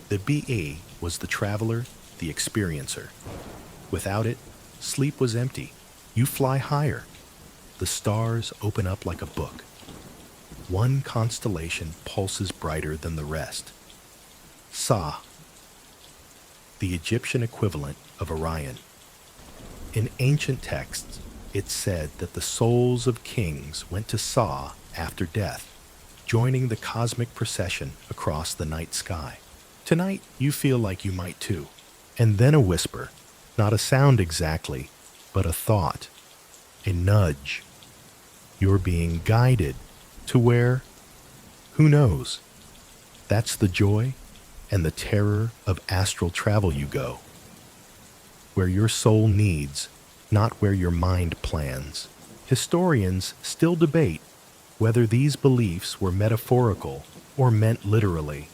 The Ba was the traveler, the experiencer. Without it, sleep was empty. You fly higher. The stars open up like a book. One constellation pulses brighter than the rest. Sa, the Egyptian equivalent of Orion. In ancient texts, it's said that the souls of kings went to Sa after death, joining the cosmic procession across the night sky. Tonight, you feel like you might too. And then a whisper, not a sound exactly, but a thought, a nudge. You're being guided to where? Who knows? That's the joy and the terror of astral travel. You go where your soul needs, not where your mind plans. Historians still debate whether these beliefs were metaphorical or meant literally.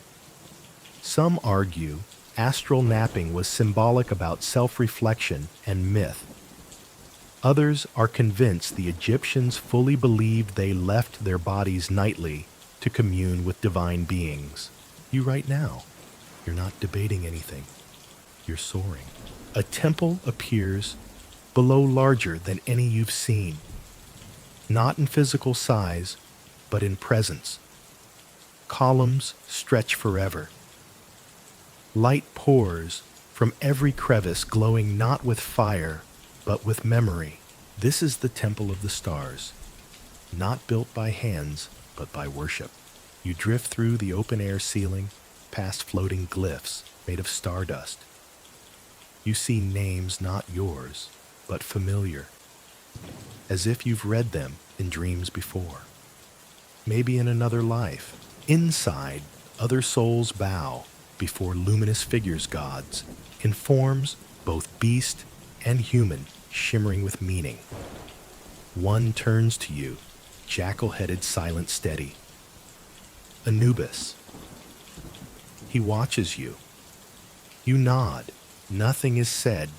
Some argue astral napping was symbolic about self-reflection and myth. Others are convinced the Egyptians fully believed they left their bodies nightly to commune with divine beings. You right now, you're not debating anything. You're soaring. A temple appears below larger than any you've seen. Not in physical size, but in presence. Columns stretch forever. Light pours from every crevice, glowing not with fire, but with memory. This is the temple of the stars, not built by hands, but by worship. You drift through the open-air ceiling, past floating glyphs made of stardust. You see names not yours, but familiar, as if you've read them in dreams before. Maybe in another life. Inside, other souls bow before luminous figures gods, in forms both beast and human, shimmering with meaning. One turns to you, jackal-headed, silent, steady. Anubis, He watches you. You nod. Nothing is said,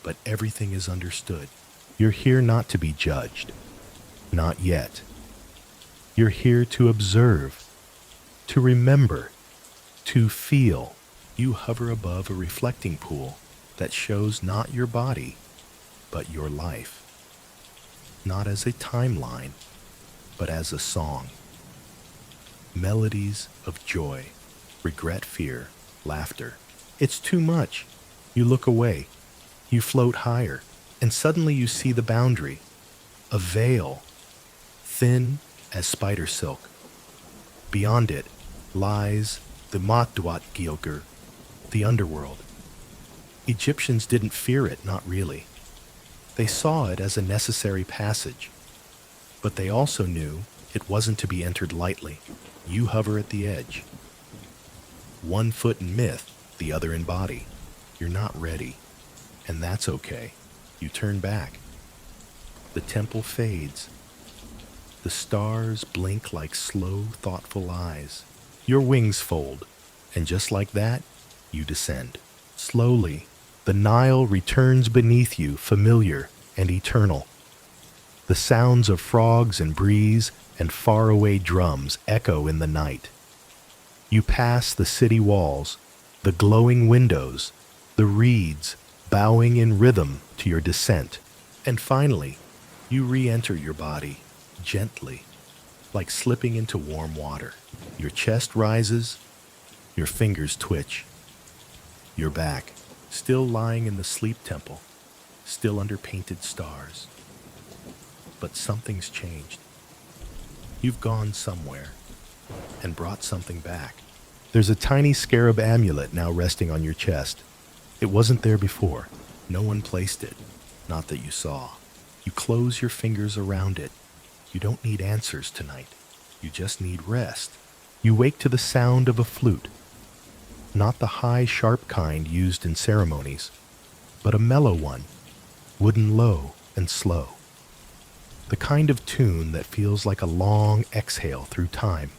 but everything is understood. You're here not to be judged. Not yet. You're here to observe, to remember, to feel. You hover above a reflecting pool that shows not your body, but your life. Not as a timeline, but as a song. Melodies of joy, regret, fear, laughter. It's too much. You look away. You float higher, and suddenly you see the boundary. A veil, thin as spider silk. Beyond it lies the Matduat Gilgur, the underworld. Egyptians didn't fear it, not really. They saw it as a necessary passage, but they also knew it wasn't to be entered lightly. You hover at the edge. One foot in myth, the other in body. You're not ready, and that's okay. You turn back. The temple fades. The stars blink like slow, thoughtful eyes. Your wings fold, and just like that, you descend. Slowly, the Nile returns beneath you, familiar and eternal. The sounds of frogs and breeze and faraway drums echo in the night. You pass the city walls, the glowing windows, the reeds bowing in rhythm to your descent. And finally, you re-enter your body, gently, like slipping into warm water. Your chest rises, your fingers twitch. You're back, still lying in the sleep temple, still under painted stars. But something's changed. You've gone somewhere and brought something back. There's a tiny scarab amulet now resting on your chest. It wasn't there before. No one placed it, not that you saw. You close your fingers around it. You don't need answers tonight. You just need rest. You wake to the sound of a flute. Not the high, sharp kind used in ceremonies, but a mellow one, wooden low and slow. The kind of tune that feels like a long exhale through time.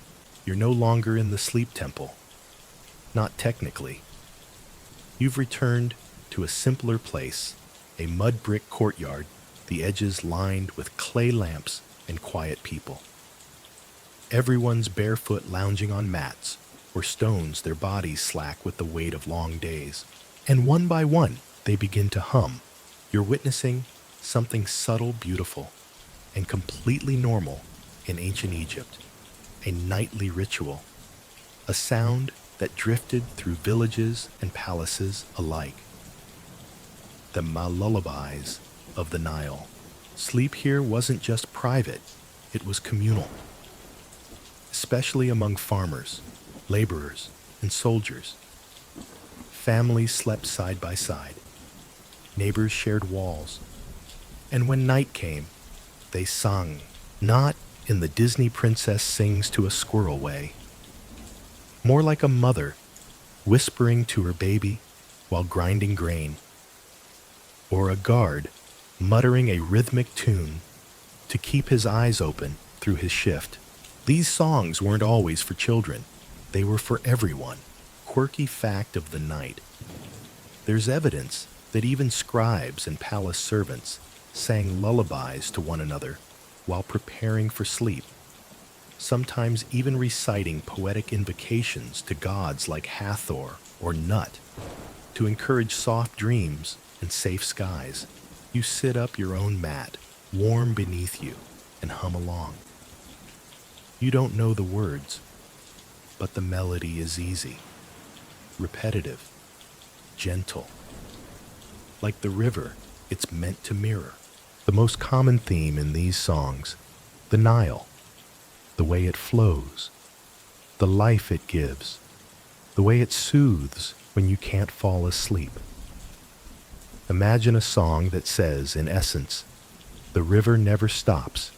You're no longer in the sleep temple. Not technically. You've returned to a simpler place, a mud brick courtyard, the edges lined with clay lamps and quiet people. Everyone's barefoot lounging on mats or stones, their bodies slack with the weight of long days. And one by one, they begin to hum. You're witnessing something subtle, beautiful, and completely normal in ancient Egypt. A nightly ritual. A sound that drifted through villages and palaces alike. The lullabies of the Nile. Sleep here wasn't just private, it was communal. Especially among farmers, laborers, and soldiers. Families slept side by side. Neighbors shared walls. And when night came, they sung, not in the Disney princess sings to a squirrel way. More like a mother whispering to her baby while grinding grain. Or a guard muttering a rhythmic tune to keep his eyes open through his shift. These songs weren't always for children. They were for everyone. Quirky fact of the night. There's evidence that even scribes and palace servants sang lullabies to one another while preparing for sleep, sometimes even reciting poetic invocations to gods like Hathor or Nut to encourage soft dreams and safe skies. You sit up your own mat, warm beneath you, and hum along. You don't know the words, but the melody is easy, repetitive, gentle. Like the river, it's meant to mirror. The most common theme in these songs, the Nile, the way it flows, the life it gives, the way it soothes when you can't fall asleep. Imagine a song that says, in essence, the river never stops,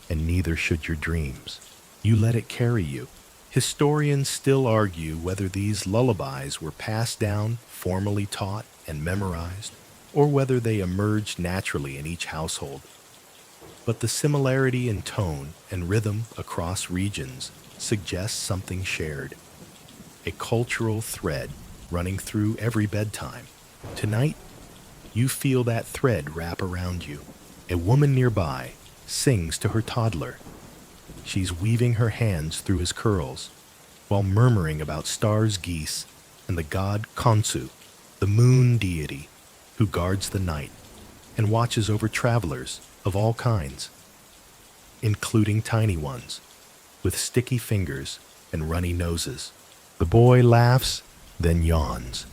and neither should your dreams. You let it carry you. Historians still argue whether these lullabies were passed down, formally taught, and memorized, or whether they emerged naturally in each household. But the similarity in tone and rhythm across regions suggests something shared. a cultural thread running through every bedtime. Tonight, you feel that thread wrap around you. A woman nearby sings to her toddler. She's weaving her hands through his curls while murmuring about stars, geese, and the god Khonsu, the moon deity who guards the night and watches over travelers of all kinds, including tiny ones with sticky fingers and runny noses. The boy laughs, then yawns.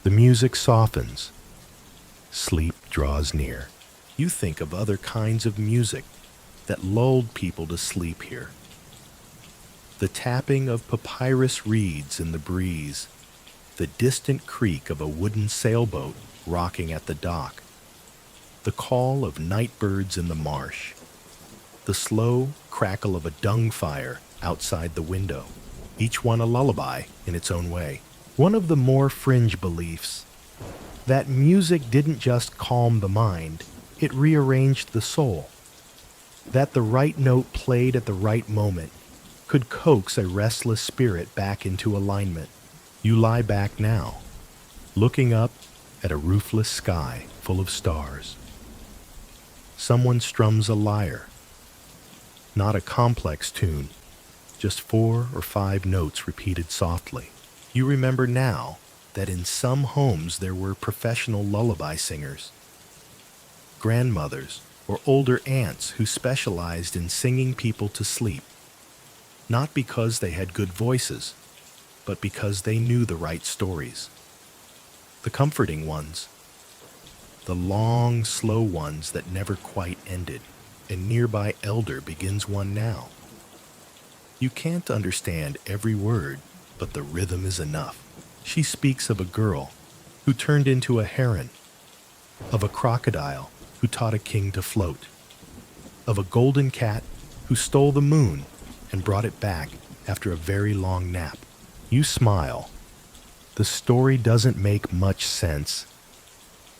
The music softens. Sleep draws near. You think of other kinds of music that lulled people to sleep here. The tapping of papyrus reeds in the breeze, the distant creak of a wooden sailboat rocking at the dock, the call of night birds in the marsh, the slow crackle of a dung fire outside the window, each one a lullaby in its own way. One of the more fringe beliefs that music didn't just calm the mind, it rearranged the soul. That the right note played at the right moment could coax a restless spirit back into alignment. You lie back now, looking up at a roofless sky full of stars. Someone strums a lyre. Not a complex tune, just 4 or 5 notes repeated softly. You remember now that in some homes there were professional lullaby singers, grandmothers or older aunts who specialized in singing people to sleep, not because they had good voices, but because they knew the right stories. The comforting ones, the long, slow ones that never quite ended. A nearby elder begins one now. You can't understand every word, but the rhythm is enough. She speaks of a girl who turned into a heron, of a crocodile who taught a king to float, of a golden cat who stole the moon and brought it back after a very long nap. You smile. The story doesn't make much sense.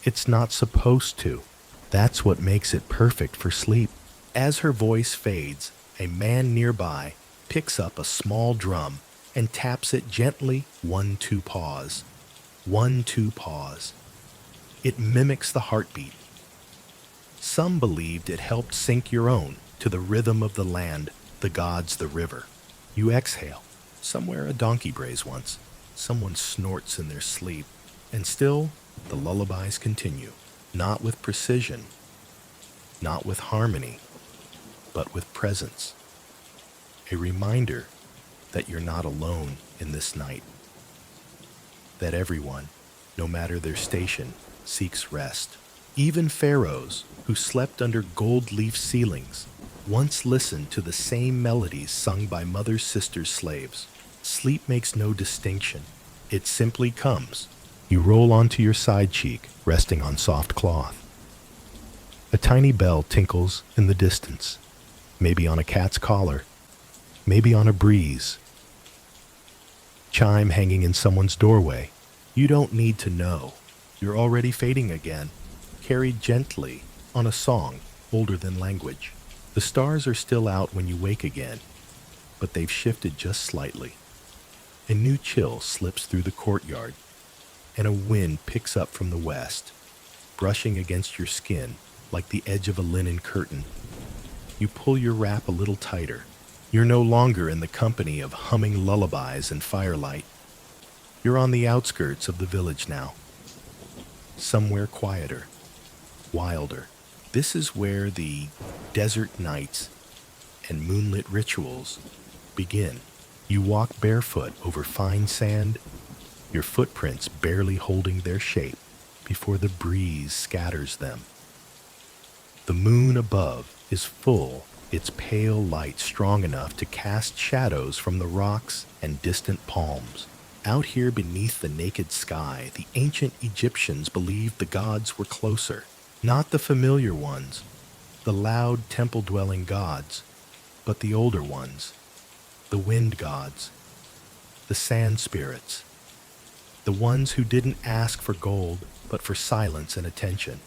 It's not supposed to. That's what makes it perfect for sleep. As her voice fades, a man nearby picks up a small drum and taps it gently. 1, 2, pause. 1, 2, pause. It mimics the heartbeat. Some believed it helped sync your own to the rhythm of the land, the gods, the river. You exhale. Somewhere a donkey brays once. Someone snorts in their sleep. And still, the lullabies continue. Not with precision, not with harmony, but with presence. A reminder that you're not alone in this night. That everyone, no matter their station, seeks rest. Even pharaohs, who slept under gold leaf ceilings, once listened to the same melodies sung by mothers, sisters, slaves. Sleep makes no distinction. It simply comes. You roll onto your side cheek, resting on soft cloth. A tiny bell tinkles in the distance, maybe on a cat's collar, maybe on a breeze. Chime hanging in someone's doorway. You don't need to know. You're already fading again, carried gently on a song older than language. The stars are still out when you wake again, but they've shifted just slightly. A new chill slips through the courtyard, and a wind picks up from the west, brushing against your skin like the edge of a linen curtain. You pull your wrap a little tighter. You're no longer in the company of humming lullabies and firelight. You're on the outskirts of the village now, somewhere quieter, wilder. This is where the desert nights and moonlit rituals begin. You walk barefoot over fine sand, your footprints barely holding their shape before the breeze scatters them. The moon above is full, its pale light strong enough to cast shadows from the rocks and distant palms. Out here beneath the naked sky, the ancient Egyptians believed the gods were closer. Not the familiar ones, the loud temple-dwelling gods, but the older ones, the wind gods, the sand spirits, the ones who didn't ask for gold, but for silence and attention.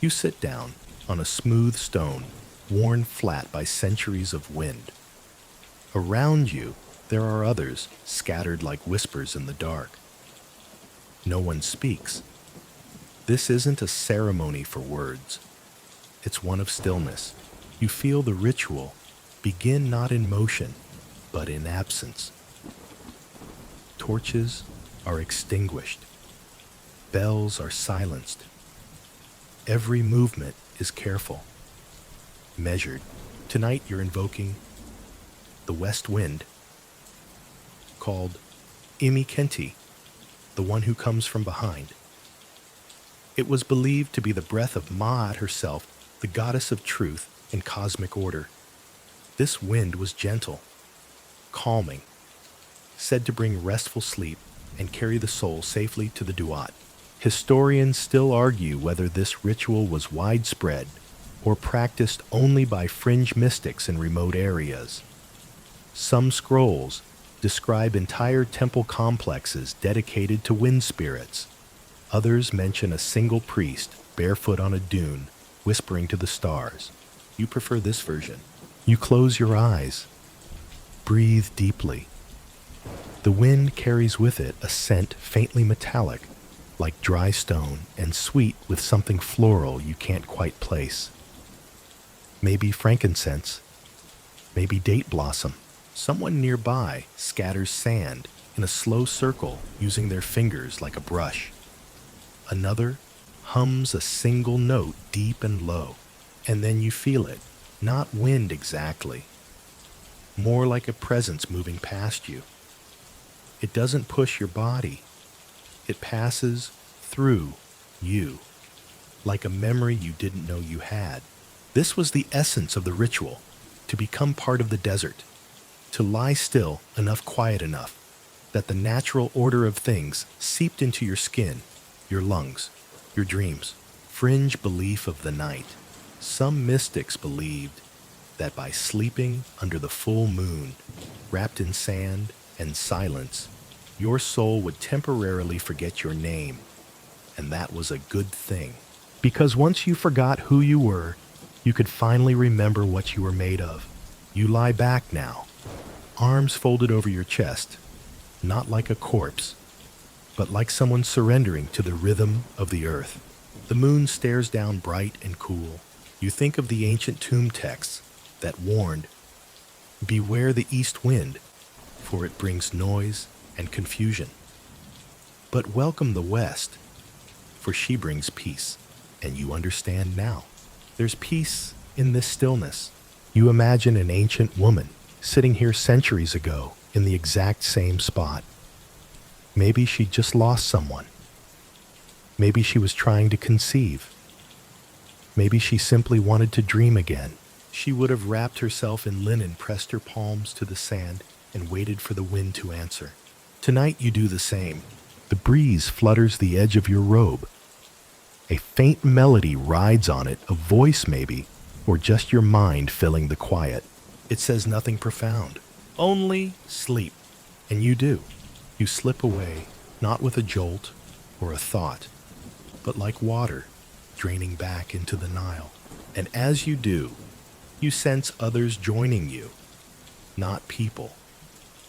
You sit down on a smooth stone, worn flat by centuries of wind. Around you, There are others, scattered like whispers in the dark. No one speaks. This isn't a ceremony for words. It's one of stillness. You feel the ritual begin not in motion, but in absence. Torches are extinguished. Bells are silenced. Every movement is careful, measured. Tonight you're invoking the west wind, called Imikenti, the one who comes from behind. It was believed to be the breath of Ma'at herself, the goddess of truth and cosmic order. This wind was gentle, calming, said to bring restful sleep and carry the soul safely to the Duat. Historians still argue whether this ritual was widespread or practiced only by fringe mystics in remote areas. Some scrolls describe entire temple complexes dedicated to wind spirits. Others mention a single priest barefoot on a dune, whispering to the stars. You prefer this version. You close your eyes. Breathe deeply. The wind carries with it a scent faintly metallic, like dry stone, and sweet with something floral you can't quite place. Maybe frankincense, maybe date blossom. Someone nearby scatters sand in a slow circle using their fingers like a brush. Another hums a single note deep and low, and then you feel it, not wind exactly, more like a presence moving past you. It doesn't push your body. It passes through you, like a memory you didn't know you had. This was the essence of the ritual, to become part of the desert, to lie still enough, quiet enough, that the natural order of things seeped into your skin, your lungs, your dreams. Fringe belief of the night. Some mystics believed that by sleeping under the full moon, wrapped in sand and silence, your soul would temporarily forget your name, and that was a good thing. Because once you forgot who you were, you could finally remember what you were made of. You lie back now, arms folded over your chest, not like a corpse, but like someone surrendering to the rhythm of the earth. The moon stares down bright and cool. You think of the ancient tomb texts that warned, "Beware the east wind, for it brings noise and confusion. But welcome the west, for she brings peace." And you understand now. There's peace in this stillness. You imagine an ancient woman sitting here centuries ago in the exact same spot. Maybe she just lost someone. Maybe she was trying to conceive. Maybe she simply wanted to dream again. She would have wrapped herself in linen, pressed her palms to the sand, and waited for the wind to answer. Tonight you do the same. The breeze flutters the edge of your robe. A faint melody rides on it, a voice maybe, or just your mind filling the quiet. It says nothing profound, only sleep. And you do. You slip away, not with a jolt or a thought, but like water draining back into the Nile. And as you do, you sense others joining you, not people,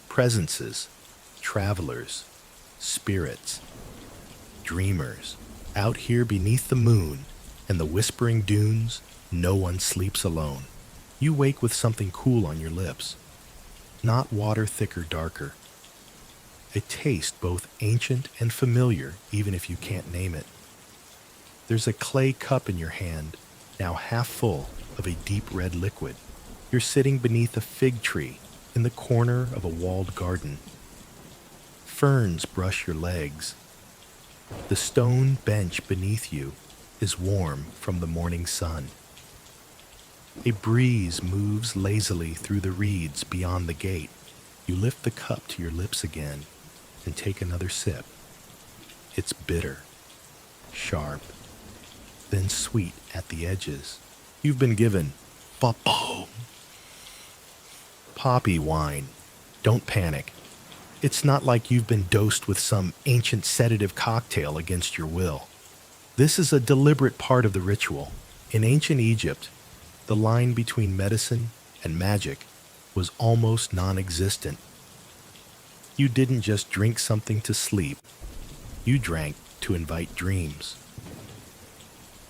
presences, travelers, spirits, dreamers. Out here beneath the moon and the whispering dunes, no one sleeps alone. You wake with something cool on your lips, not water thick or darker. A taste both ancient and familiar, even if you can't name it. There's a clay cup in your hand, now half full of a deep red liquid. You're sitting beneath a fig tree in the corner of a walled garden. Ferns brush your legs. The stone bench beneath you is warm from the morning sun. A breeze moves lazily through the reeds beyond the gate. You lift the cup to your lips again and take another sip. It's bitter, sharp, then sweet at the edges. You've been given poppy wine. Don't panic. It's not like you've been dosed with some ancient sedative cocktail against your will. This is a deliberate part of the ritual. In ancient Egypt, the line between medicine and magic was almost non-existent. You didn't just drink something to sleep, you drank to invite dreams.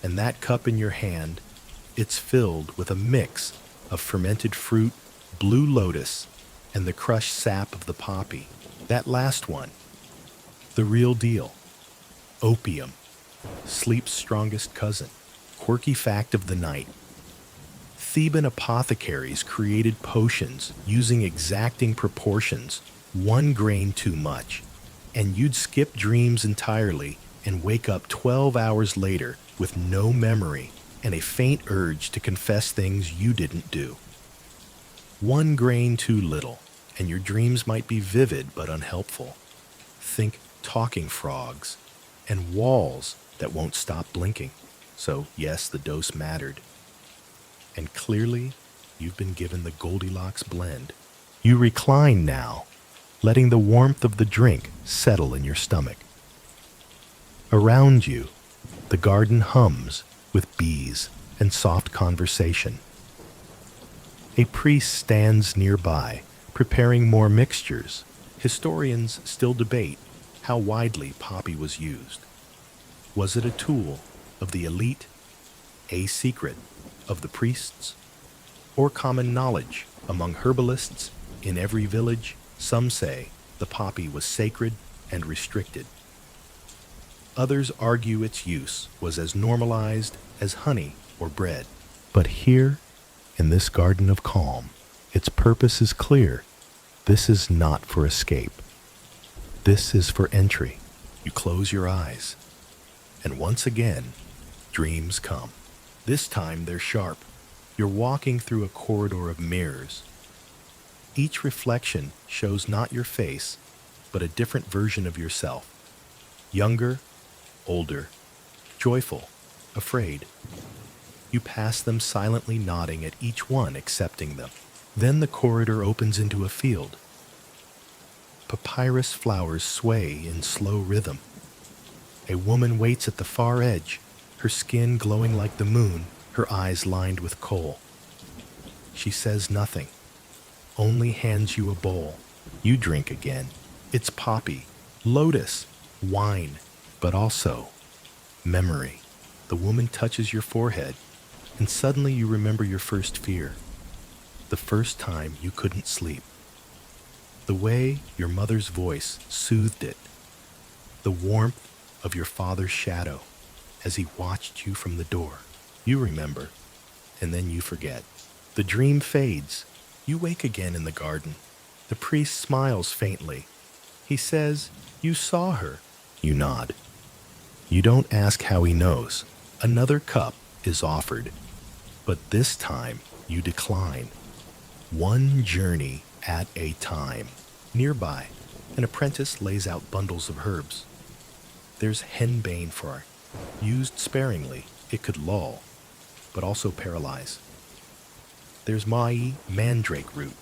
And that cup in your hand, it's filled with a mix of fermented fruit, blue lotus, and the crushed sap of the poppy. That last one, the real deal. Opium, sleep's strongest cousin. Quirky fact of the night. Theban apothecaries created potions using exacting proportions, 1 grain too much, and you'd skip dreams entirely and wake up 12 hours later with no memory and a faint urge to confess things you didn't do. 1 grain too little, and your dreams might be vivid but unhelpful. Think talking frogs and walls that won't stop blinking. So, yes, the dose mattered. And clearly, you've been given the Goldilocks blend. You recline now, letting the warmth of the drink settle in your stomach. Around you, the garden hums with bees and soft conversation. A priest stands nearby, preparing more mixtures. Historians still debate how widely poppy was used. Was it a tool of the elite, a secret of the priests, or common knowledge among herbalists in every village? Some say the poppy was sacred and restricted. Others argue its use was as normalized as honey or bread. But here, in this garden of calm, its purpose is clear. This is not for escape. This is for entry. You close your eyes, and once again, dreams come. This time they're sharp. You're walking through a corridor of mirrors. Each reflection shows not your face, but a different version of yourself. Younger, older, joyful, afraid. You pass them silently, nodding at each one, accepting them. Then the corridor opens into a field. Papyrus flowers sway in slow rhythm. A woman waits at the far edge, her skin glowing like the moon, her eyes lined with kohl. She says nothing, only hands you a bowl. You drink again. It's poppy, lotus, wine, but also memory. The woman touches your forehead, and suddenly you remember your first fear. The first time you couldn't sleep. The way your mother's voice soothed it. The warmth of your father's shadow as he watched you from the door. You remember, and then you forget. The dream fades. You wake again in the garden. The priest smiles faintly. He says, "You saw her." You nod. You don't ask how he knows. Another cup is offered, but this time you decline. One journey at a time. Nearby, an apprentice lays out bundles of herbs. There's henbane for it. Used sparingly, it could lull, but also paralyze. There's mai, mandrake root,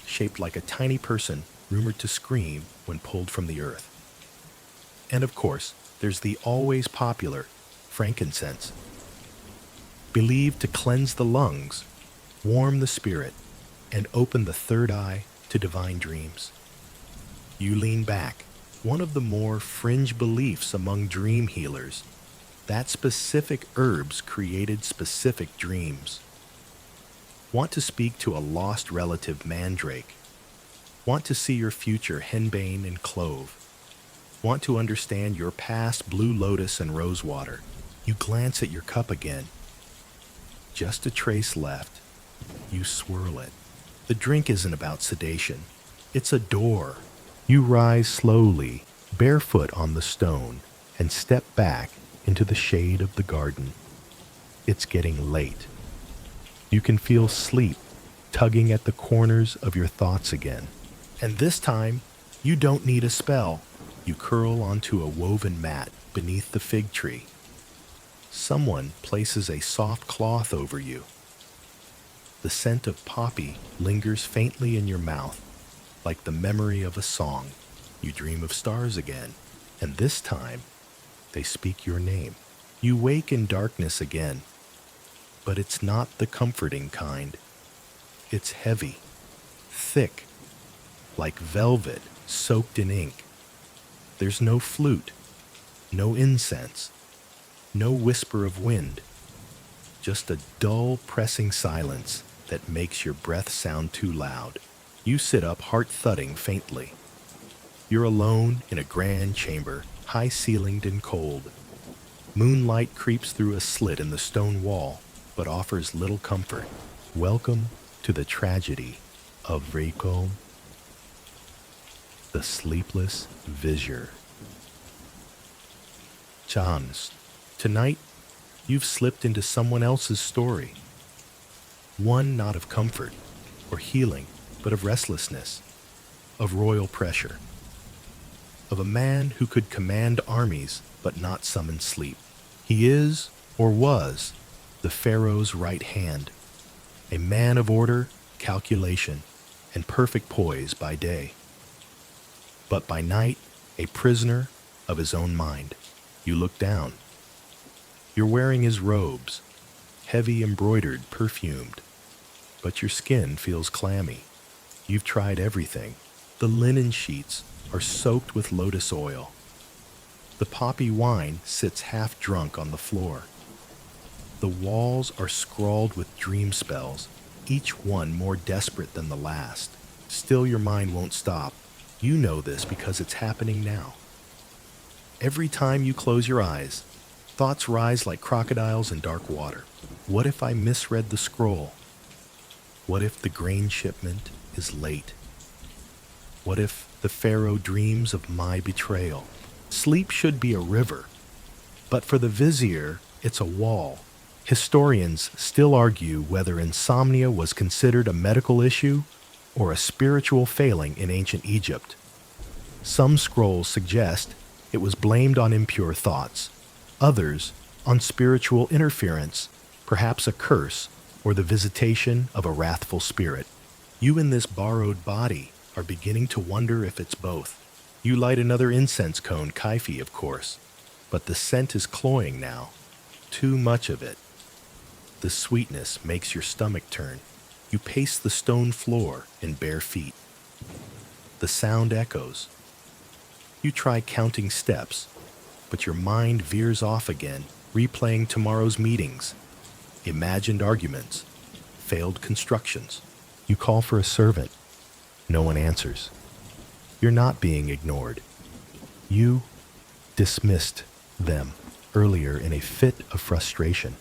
shaped like a tiny person rumored to scream when pulled from the earth. And of course, there's the always popular frankincense, believed to cleanse the lungs, warm the spirit, and open the third eye to divine dreams. You lean back, one of the more fringe beliefs among dream healers, that specific herbs created specific dreams. Want to speak to a lost relative mandrake. Want to see your future henbane and clove. Want to understand your past blue lotus and rosewater. You glance at your cup again. Just a trace left. You swirl it. The drink isn't about sedation. It's a door. You rise slowly, barefoot on the stone, and step back into the shade of the garden. It's getting late. You can feel sleep tugging at the corners of your thoughts again. And this time, you don't need a spell. You curl onto a woven mat beneath the fig tree. Someone places a soft cloth over you. The scent of poppy lingers faintly in your mouth, like the memory of a song. You dream of stars again, and this time, they speak your name. You wake in darkness again, but it's not the comforting kind. It's heavy, thick, like velvet, soaked in ink. There's no flute, no incense, no whisper of wind, just a dull, pressing silence that makes your breath sound too loud. You sit up, heart thudding faintly. You're alone in a grand chamber, high-ceilinged and cold. Moonlight creeps through a slit in the stone wall, but offers little comfort. Welcome to the tragedy of Retelling, the sleepless vizier. Chance, tonight you've slipped into someone else's story. One not of comfort or healing, but of restlessness, of royal pressure, of a man who could command armies but not summon sleep. He is, or was, the pharaoh's right hand, a man of order, calculation, and perfect poise by day, but by night a prisoner of his own mind. You look down. You're wearing his robes, heavy, embroidered, perfumed, but your skin feels clammy. You've tried everything. The linen sheets are soaked with lotus oil. The poppy wine sits half drunk on the floor. The walls are scrawled with dream spells, each one more desperate than the last. Still, your mind won't stop. You know this because it's happening now. Every time you close your eyes, thoughts rise like crocodiles in dark water. What if I misread the scroll? What if the grain shipment is late? What if the pharaoh dreams of my betrayal? Sleep should be a river, but for the vizier, it's a wall. Historians still argue whether insomnia was considered a medical issue or a spiritual failing in ancient Egypt. Some scrolls suggest it was blamed on impure thoughts, others on spiritual interference, perhaps a curse or the visitation of a wrathful spirit. You in this borrowed body are beginning to wonder if it's both. You light another incense cone, kaifi, of course, but the scent is cloying now. Too much of it. The sweetness makes your stomach turn. You pace the stone floor in bare feet. The sound echoes. You try counting steps, but your mind veers off again, replaying tomorrow's meetings, imagined arguments, failed constructions. You call for a servant. No one answers. You're not being ignored. You dismissed them earlier in a fit of frustration.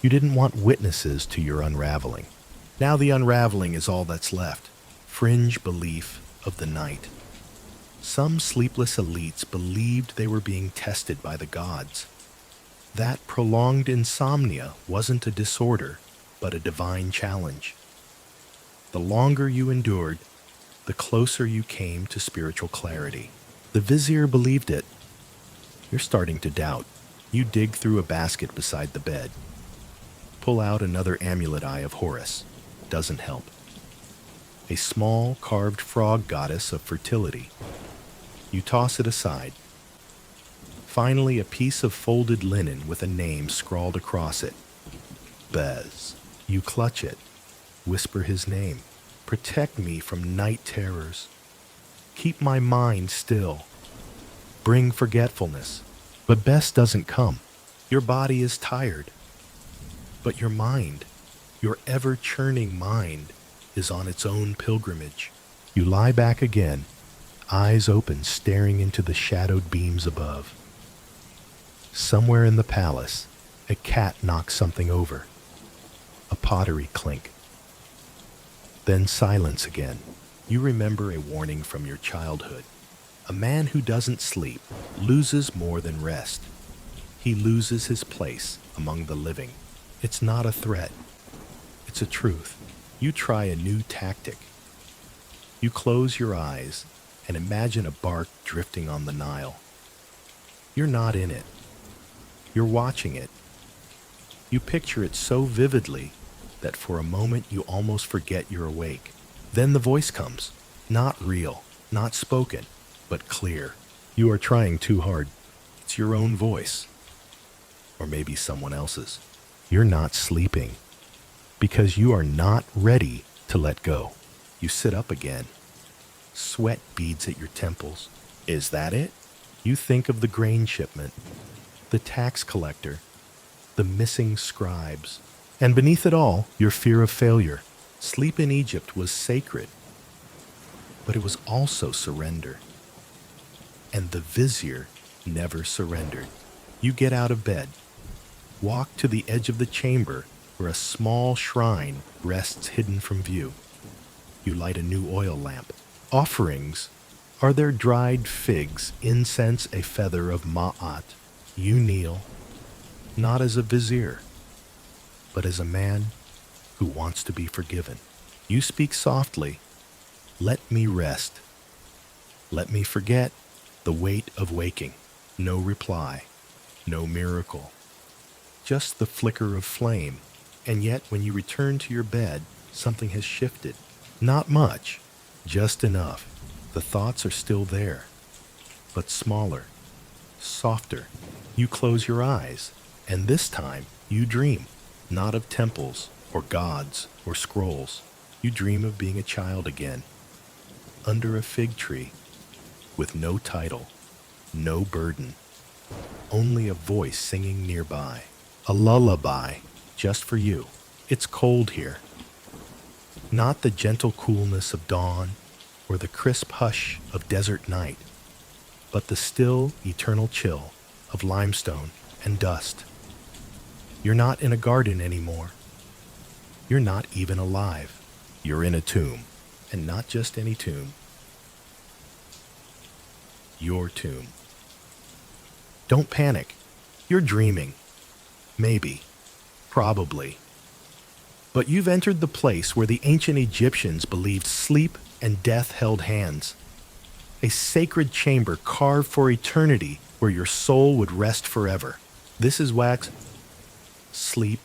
You didn't want witnesses to your unraveling. Now the unraveling is all that's left. Fringe belief of the night. Some sleepless elites believed they were being tested by the gods. That prolonged insomnia wasn't a disorder, but a divine challenge. The longer you endured, the closer you came to spiritual clarity. The vizier believed it. You're starting to doubt. You dig through a basket beside the bed. Pull out another amulet eye of Horus. Doesn't help. A small carved frog goddess of fertility. You toss it aside. Finally, a piece of folded linen with a name scrawled across it. Bez. You clutch it. Whisper his name. Protect me from night terrors. Keep my mind still. Bring forgetfulness. But Bess doesn't come. Your body is tired. But your mind, your ever-churning mind, is on its own pilgrimage. You lie back again, eyes open, staring into the shadowed beams above. Somewhere in the palace, a cat knocks something over. A pottery clink. Then silence again. You remember a warning from your childhood. A man who doesn't sleep loses more than rest. He loses his place among the living. It's not a threat. It's a truth. You try a new tactic. You close your eyes and imagine a bark drifting on the Nile. You're not in it. You're watching it. You picture it so vividly that for a moment you almost forget you're awake. Then the voice comes. Not real, not spoken, but clear. You are trying too hard. It's your own voice. Or maybe someone else's. You're not sleeping because you are not ready to let go. You sit up again, Sweat beads at your temples. Is that it? You think of the grain shipment, the tax collector, the missing scribes, and beneath it all, your fear of failure. Sleep in Egypt was sacred, but it was also surrender. And the vizier never surrendered. You get out of bed, walk to the edge of the chamber where a small shrine rests hidden from view. You light a new oil lamp. Offerings are there dried figs, incense, a feather of ma'at. You kneel, not as a vizier, but as a man who wants to be forgiven. You speak softly, let me rest. Let me forget the weight of waking. No reply, no miracle, just the flicker of flame. And yet when you return to your bed, something has shifted. Not much, just enough. The thoughts are still there, but smaller, softer. You close your eyes, and this time you dream, not of temples or gods or scrolls. You dream of being a child again, under a fig tree, with no title, no burden, only a voice singing nearby, a lullaby just for you. It's cold here. Not the gentle coolness of dawn or the crisp hush of desert night, but the still, eternal chill of limestone and dust. You're not in a garden anymore. You're not even alive. You're in a tomb, and not just any tomb. Your tomb. Don't panic. You're dreaming. Maybe. Probably. But you've entered the place where the ancient Egyptians believed sleep and death held hands. A sacred chamber carved for eternity where your soul would rest forever. This is wax, sleep,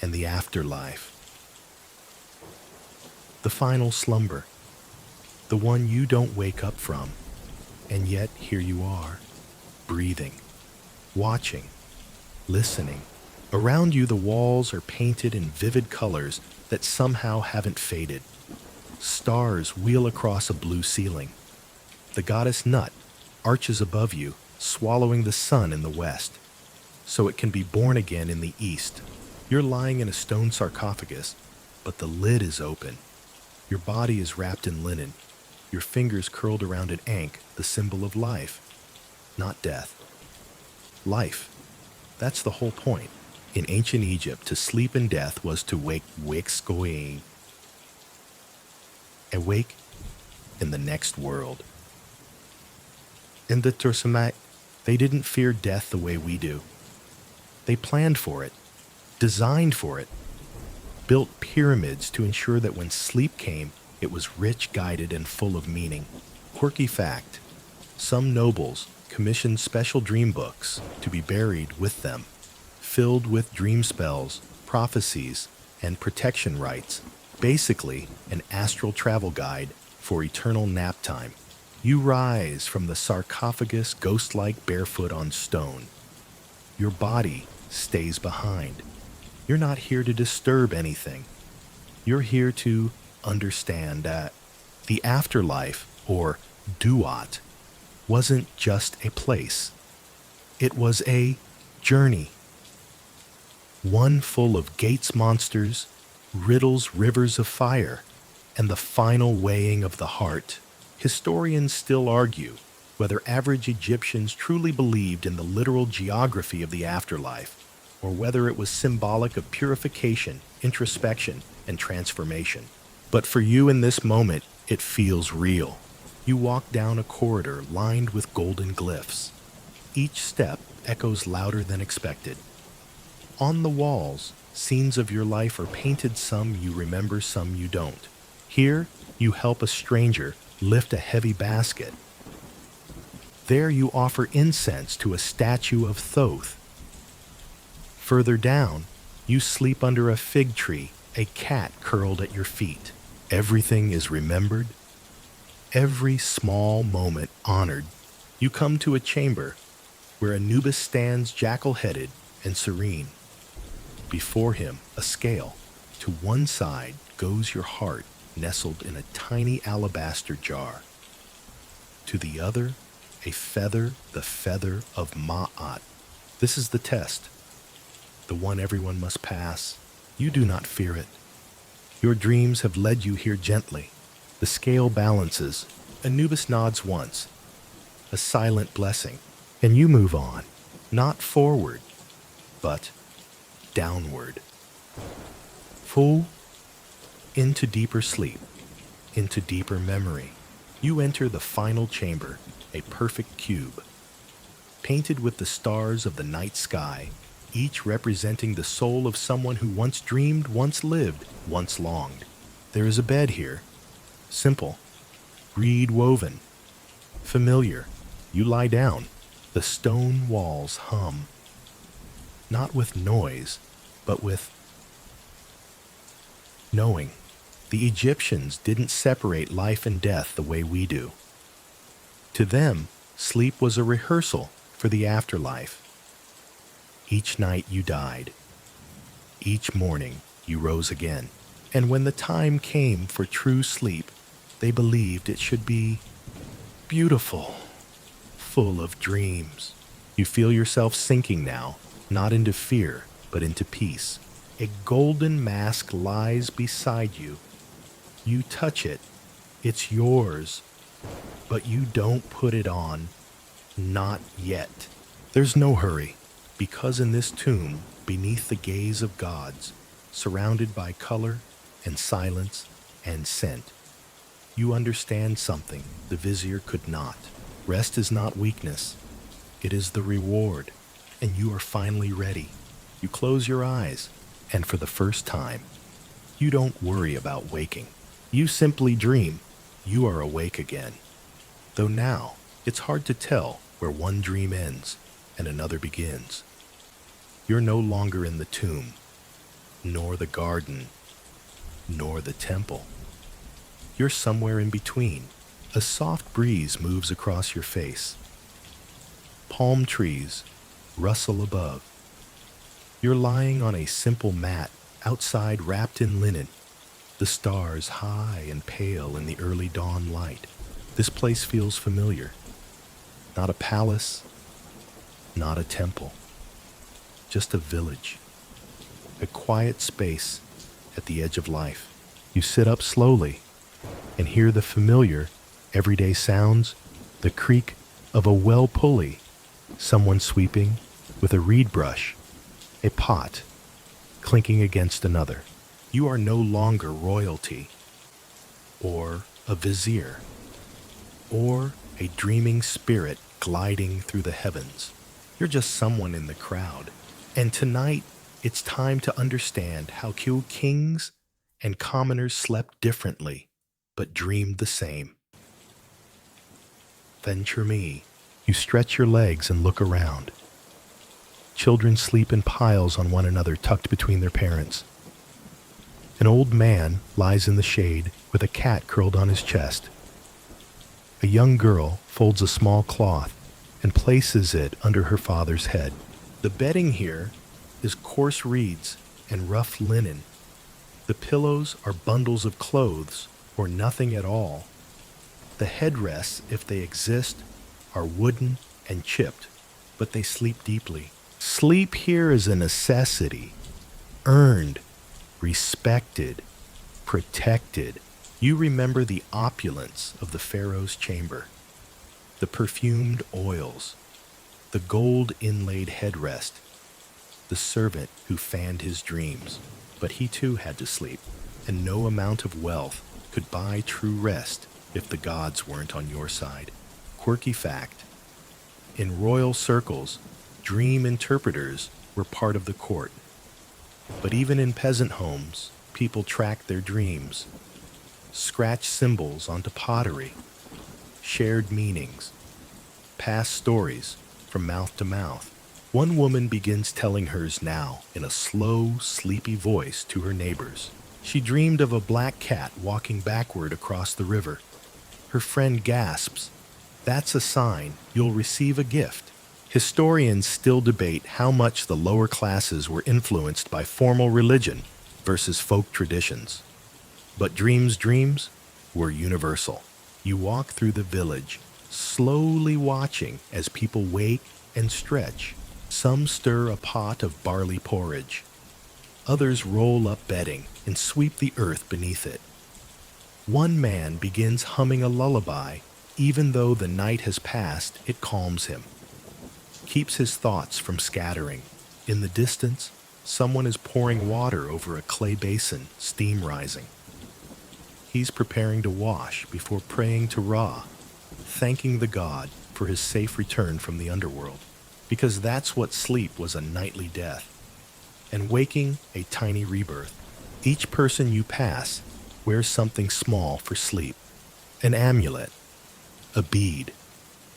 and the afterlife. The final slumber. The one you don't wake up from. And yet here you are, breathing, watching, listening. Around you the walls are painted in vivid colors that somehow haven't faded. Stars wheel across a blue ceiling. The goddess Nut arches above you, swallowing the sun in the west, so it can be born again in the east. You're lying in a stone sarcophagus, but the lid is open. Your body is wrapped in linen, your fingers curled around an ankh, the symbol of life, not death. Life. That's the whole point. In ancient Egypt, to sleep in death was to wake awake in the next world. In the Tursamak, they didn't fear death the way we do. They planned for it, designed for it, built pyramids to ensure that when sleep came, it was rich, guided, and full of meaning. Quirky fact, some nobles commissioned special dream books to be buried with them, filled with dream spells, prophecies, and protection rites. Basically, an astral travel guide for eternal nap time. You rise from the sarcophagus ghost-like barefoot on stone. Your body stays behind. You're not here to disturb anything. You're here to understand that the afterlife, or duat, wasn't just a place. It was a journey. One full of gates monsters, riddles, rivers of fire, and the final weighing of the heart. Historians still argue whether average Egyptians truly believed in the literal geography of the afterlife, or whether it was symbolic of purification, introspection, and transformation. But for you in this moment, it feels real. You walk down a corridor lined with golden glyphs. Each step echoes louder than expected. On the walls, scenes of your life are painted, some you remember, some you don't. Here, you help a stranger lift a heavy basket. There you offer incense to a statue of Thoth. Further down, you sleep under a fig tree, a cat curled at your feet. Everything is remembered, every small moment honored. You come to a chamber where Anubis stands jackal-headed and serene. Before him, a scale. To one side goes your heart, nestled in a tiny alabaster jar. To the other, a feather, the feather of Ma'at. This is the test, the one everyone must pass. You do not fear it. Your dreams have led you here gently. The scale balances. Anubis nods once, a silent blessing, and you move on, not forward, but downward. Full into deeper sleep, into deeper memory. You enter the final chamber, a perfect cube, painted with the stars of the night sky, each representing the soul of someone who once dreamed, once lived, once longed. There is a bed here, simple, reed woven, familiar. You lie down. The stone walls hum, not with noise, but with knowing. The Egyptians didn't separate life and death the way we do. To them, sleep was a rehearsal for the afterlife. Each night you died. Each morning you rose again. And when the time came for true sleep, they believed it should be beautiful, full of dreams. You feel yourself sinking now, not into fear, but into peace. A golden mask lies beside you. You touch it. It's yours. But you don't put it on. Not yet. There's no hurry, because in this tomb, beneath the gaze of gods, surrounded by color and silence and scent, you understand something the vizier could not. Rest is not weakness. It is the reward, and you are finally ready. You close your eyes, and for the first time, you don't worry about waking. You simply dream. You are awake again. Though now, it's hard to tell where one dream ends and another begins. You're no longer in the tomb, nor the garden, nor the temple. You're somewhere in between. A soft breeze moves across your face. Palm trees rustle above. You're lying on a simple mat outside wrapped in linen, the stars high and pale in the early dawn light. This place feels familiar. Not a palace, not a temple, just a village, a quiet space at the edge of life. You sit up slowly and hear the familiar, everyday sounds, the creak of a well pulley, someone sweeping with a reed brush, a pot clinking against another. You are no longer royalty, or a vizier, or a dreaming spirit gliding through the heavens. You're just someone in the crowd. And tonight, it's time to understand how kings and commoners slept differently, but dreamed the same. Venture me. You stretch your legs and look around. Children sleep in piles on one another, tucked between their parents. An old man lies in the shade with a cat curled on his chest. A young girl folds a small cloth and places it under her father's head. The bedding here is coarse reeds and rough linen. The pillows are bundles of clothes or nothing at all. The headrests, if they exist, are wooden and chipped, but they sleep deeply. Sleep here is a necessity, earned, respected, protected. You remember the opulence of the pharaoh's chamber, the perfumed oils, the gold inlaid headrest, the servant who fanned his dreams. But he too had to sleep, and no amount of wealth could buy true rest if the gods weren't on your side. Quirky fact: in royal circles, dream interpreters were part of the court. But even in peasant homes, people tracked their dreams, scratched symbols onto pottery, shared meanings, passed stories from mouth to mouth. One woman begins telling hers now in a slow, sleepy voice to her neighbors. She dreamed of a black cat walking backward across the river. Her friend gasps, "That's a sign you'll receive a gift." Historians still debate how much the lower classes were influenced by formal religion versus folk traditions. But dreams were universal. You walk through the village, slowly watching as people wake and stretch. Some stir a pot of barley porridge. Others roll up bedding and sweep the earth beneath it. One man begins humming a lullaby. Even though the night has passed, it calms him, keeps his thoughts from scattering. In the distance, someone is pouring water over a clay basin, steam rising. He's preparing to wash before praying to Ra, thanking the god for his safe return from the underworld, because that's what sleep was, a nightly death, and waking a tiny rebirth. Each person you pass wears something small for sleep: an amulet, a bead,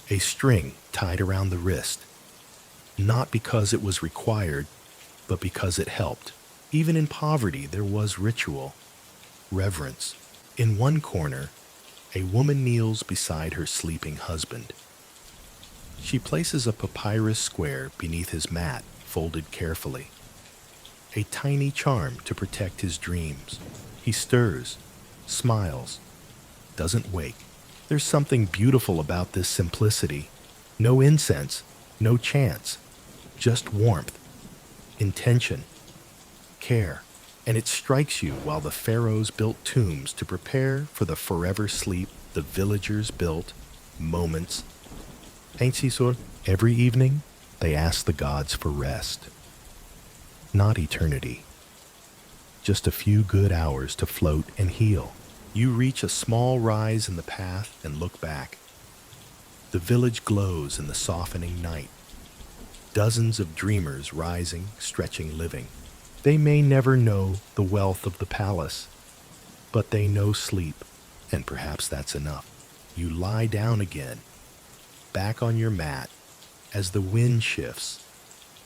a string tied around the wrist, not because it was required, but because it helped. Even in poverty, there was ritual, reverence. In one corner, a woman kneels beside her sleeping husband. She places a papyrus square beneath his mat, folded carefully, a tiny charm to protect his dreams. He stirs, smiles, doesn't wake. There's something beautiful about this simplicity. No incense, no chants, just warmth, intention, care. And it strikes you while the pharaohs built tombs to prepare for the forever sleep the villagers built moments. Ain't she so? Every evening, they ask the gods for rest. Not eternity. Just a few good hours to float and heal. You reach a small rise in the path and look back. The village glows in the softening night. Dozens of dreamers rising, stretching, living. They may never know the wealth of the palace, but they know sleep, and perhaps that's enough. You lie down again, back on your mat, as the wind shifts,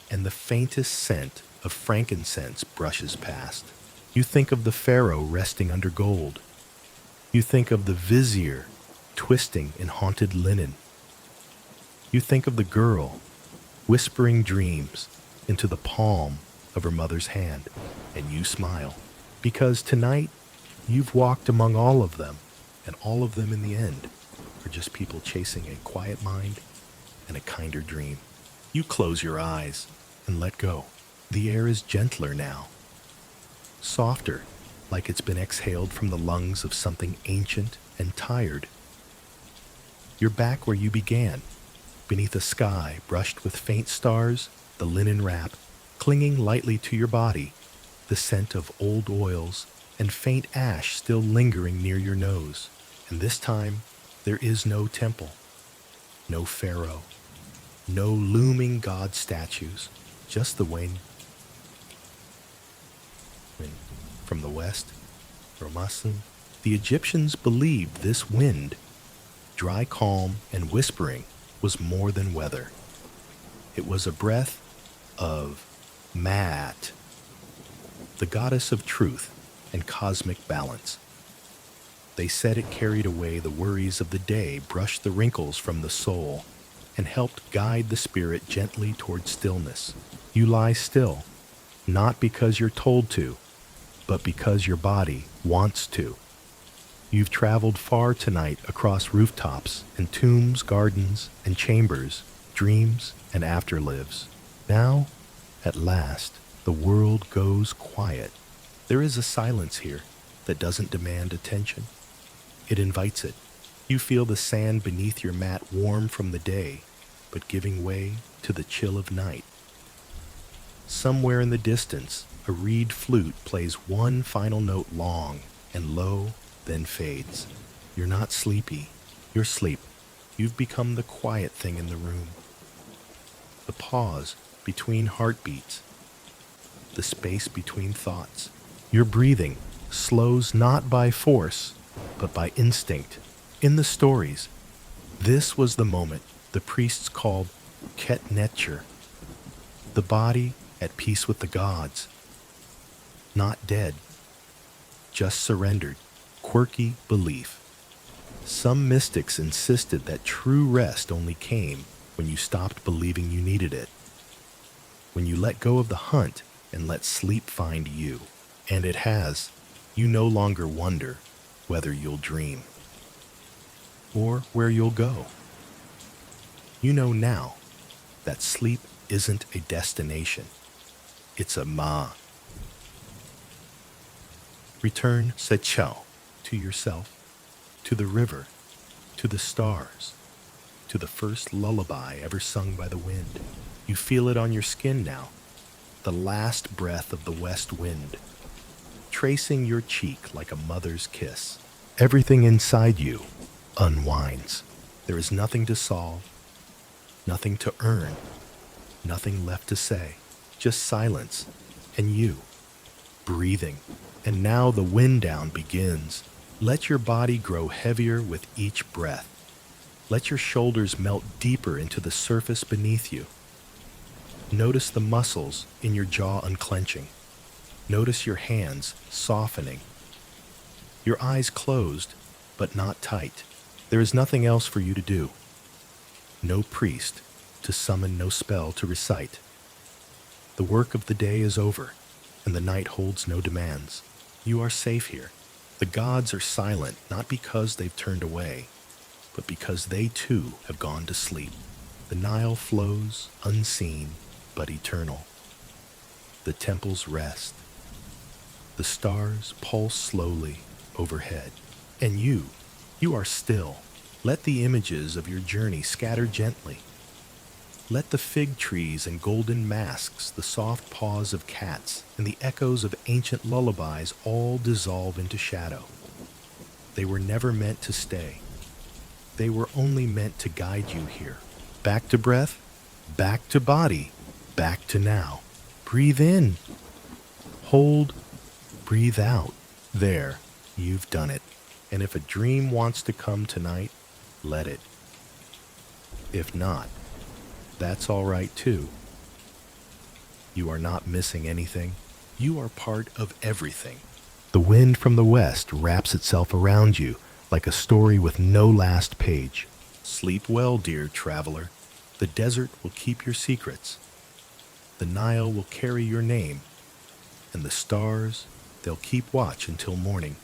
and the faintest scent of frankincense brushes past. You think of the pharaoh resting under gold. You think of the vizier twisting in haunted linen. You think of the girl whispering dreams into the palm of her mother's hand, and you smile, because tonight you've walked among all of them, and all of them in the end are just people chasing a quiet mind and a kinder dream. You close your eyes and let go. The air is gentler now, softer, like it's been exhaled from the lungs of something ancient and tired. You're back where you began, beneath a sky brushed with faint stars, the linen wrap clinging lightly to your body, the scent of old oils and faint ash still lingering near your nose. And this time, there is no temple, no pharaoh, no looming god statues, just the wind from the west, Ramasan. The Egyptians believed this wind, dry calm and whispering, was more than weather. It was a breath of Maat, the goddess of truth and cosmic balance. They said it carried away the worries of the day, brushed the wrinkles from the soul, and helped guide the spirit gently toward stillness. You lie still, not because you're told to, but because your body wants to. You've traveled far tonight across rooftops and tombs, gardens and chambers, dreams and afterlives. Now, at last, the world goes quiet. There is a silence here that doesn't demand attention. It invites it. You feel the sand beneath your mat warm from the day, but giving way to the chill of night. Somewhere in the distance, a reed flute plays one final note long and low, then fades. You're not sleepy. You're asleep. You've become the quiet thing in the room. The pause between heartbeats. The space between thoughts. Your breathing slows not by force, but by instinct. In the stories, this was the moment the priests called Ket Netcher, the body at peace with the gods. Not dead, just surrendered. Quirky belief. Some mystics insisted that true rest only came when you stopped believing you needed it. When you let go of the hunt and let sleep find you. And it has. You no longer wonder whether you'll dream or where you'll go. You know now that sleep isn't a destination, it's a ma. Return Sechao to yourself, to the river, to the stars, to the first lullaby ever sung by the wind. You feel it on your skin now, the last breath of the west wind, tracing your cheek like a mother's kiss. Everything inside you unwinds. There is nothing to solve, nothing to earn, nothing left to say, just silence and you, breathing. And now the wind down begins. Let your body grow heavier with each breath. Let your shoulders melt deeper into the surface beneath you. Notice the muscles in your jaw unclenching. Notice your hands softening. Your eyes closed, but not tight. There is nothing else for you to do. No priest to summon, no spell to recite. The work of the day is over, and the night holds no demands. You are safe here. The gods are silent, not because they've turned away, but because they too have gone to sleep. The Nile flows, unseen, but eternal. The temples rest. The stars pulse slowly overhead. And you are still. Let the images of your journey scatter gently. Let the fig trees and golden masks, the soft paws of cats, and the echoes of ancient lullabies all dissolve into shadow. They were never meant to stay. They were only meant to guide you here. Back to breath, back to body, back to now. Breathe in. Hold. Breathe out. There, you've done it. And if a dream wants to come tonight, let it. If not, that's all right too. You are not missing anything. You are part of everything. The wind from the west wraps itself around you like a story with no last page. Sleep well, dear traveler. The desert will keep your secrets. The Nile will carry your name. And the stars, they'll keep watch until morning.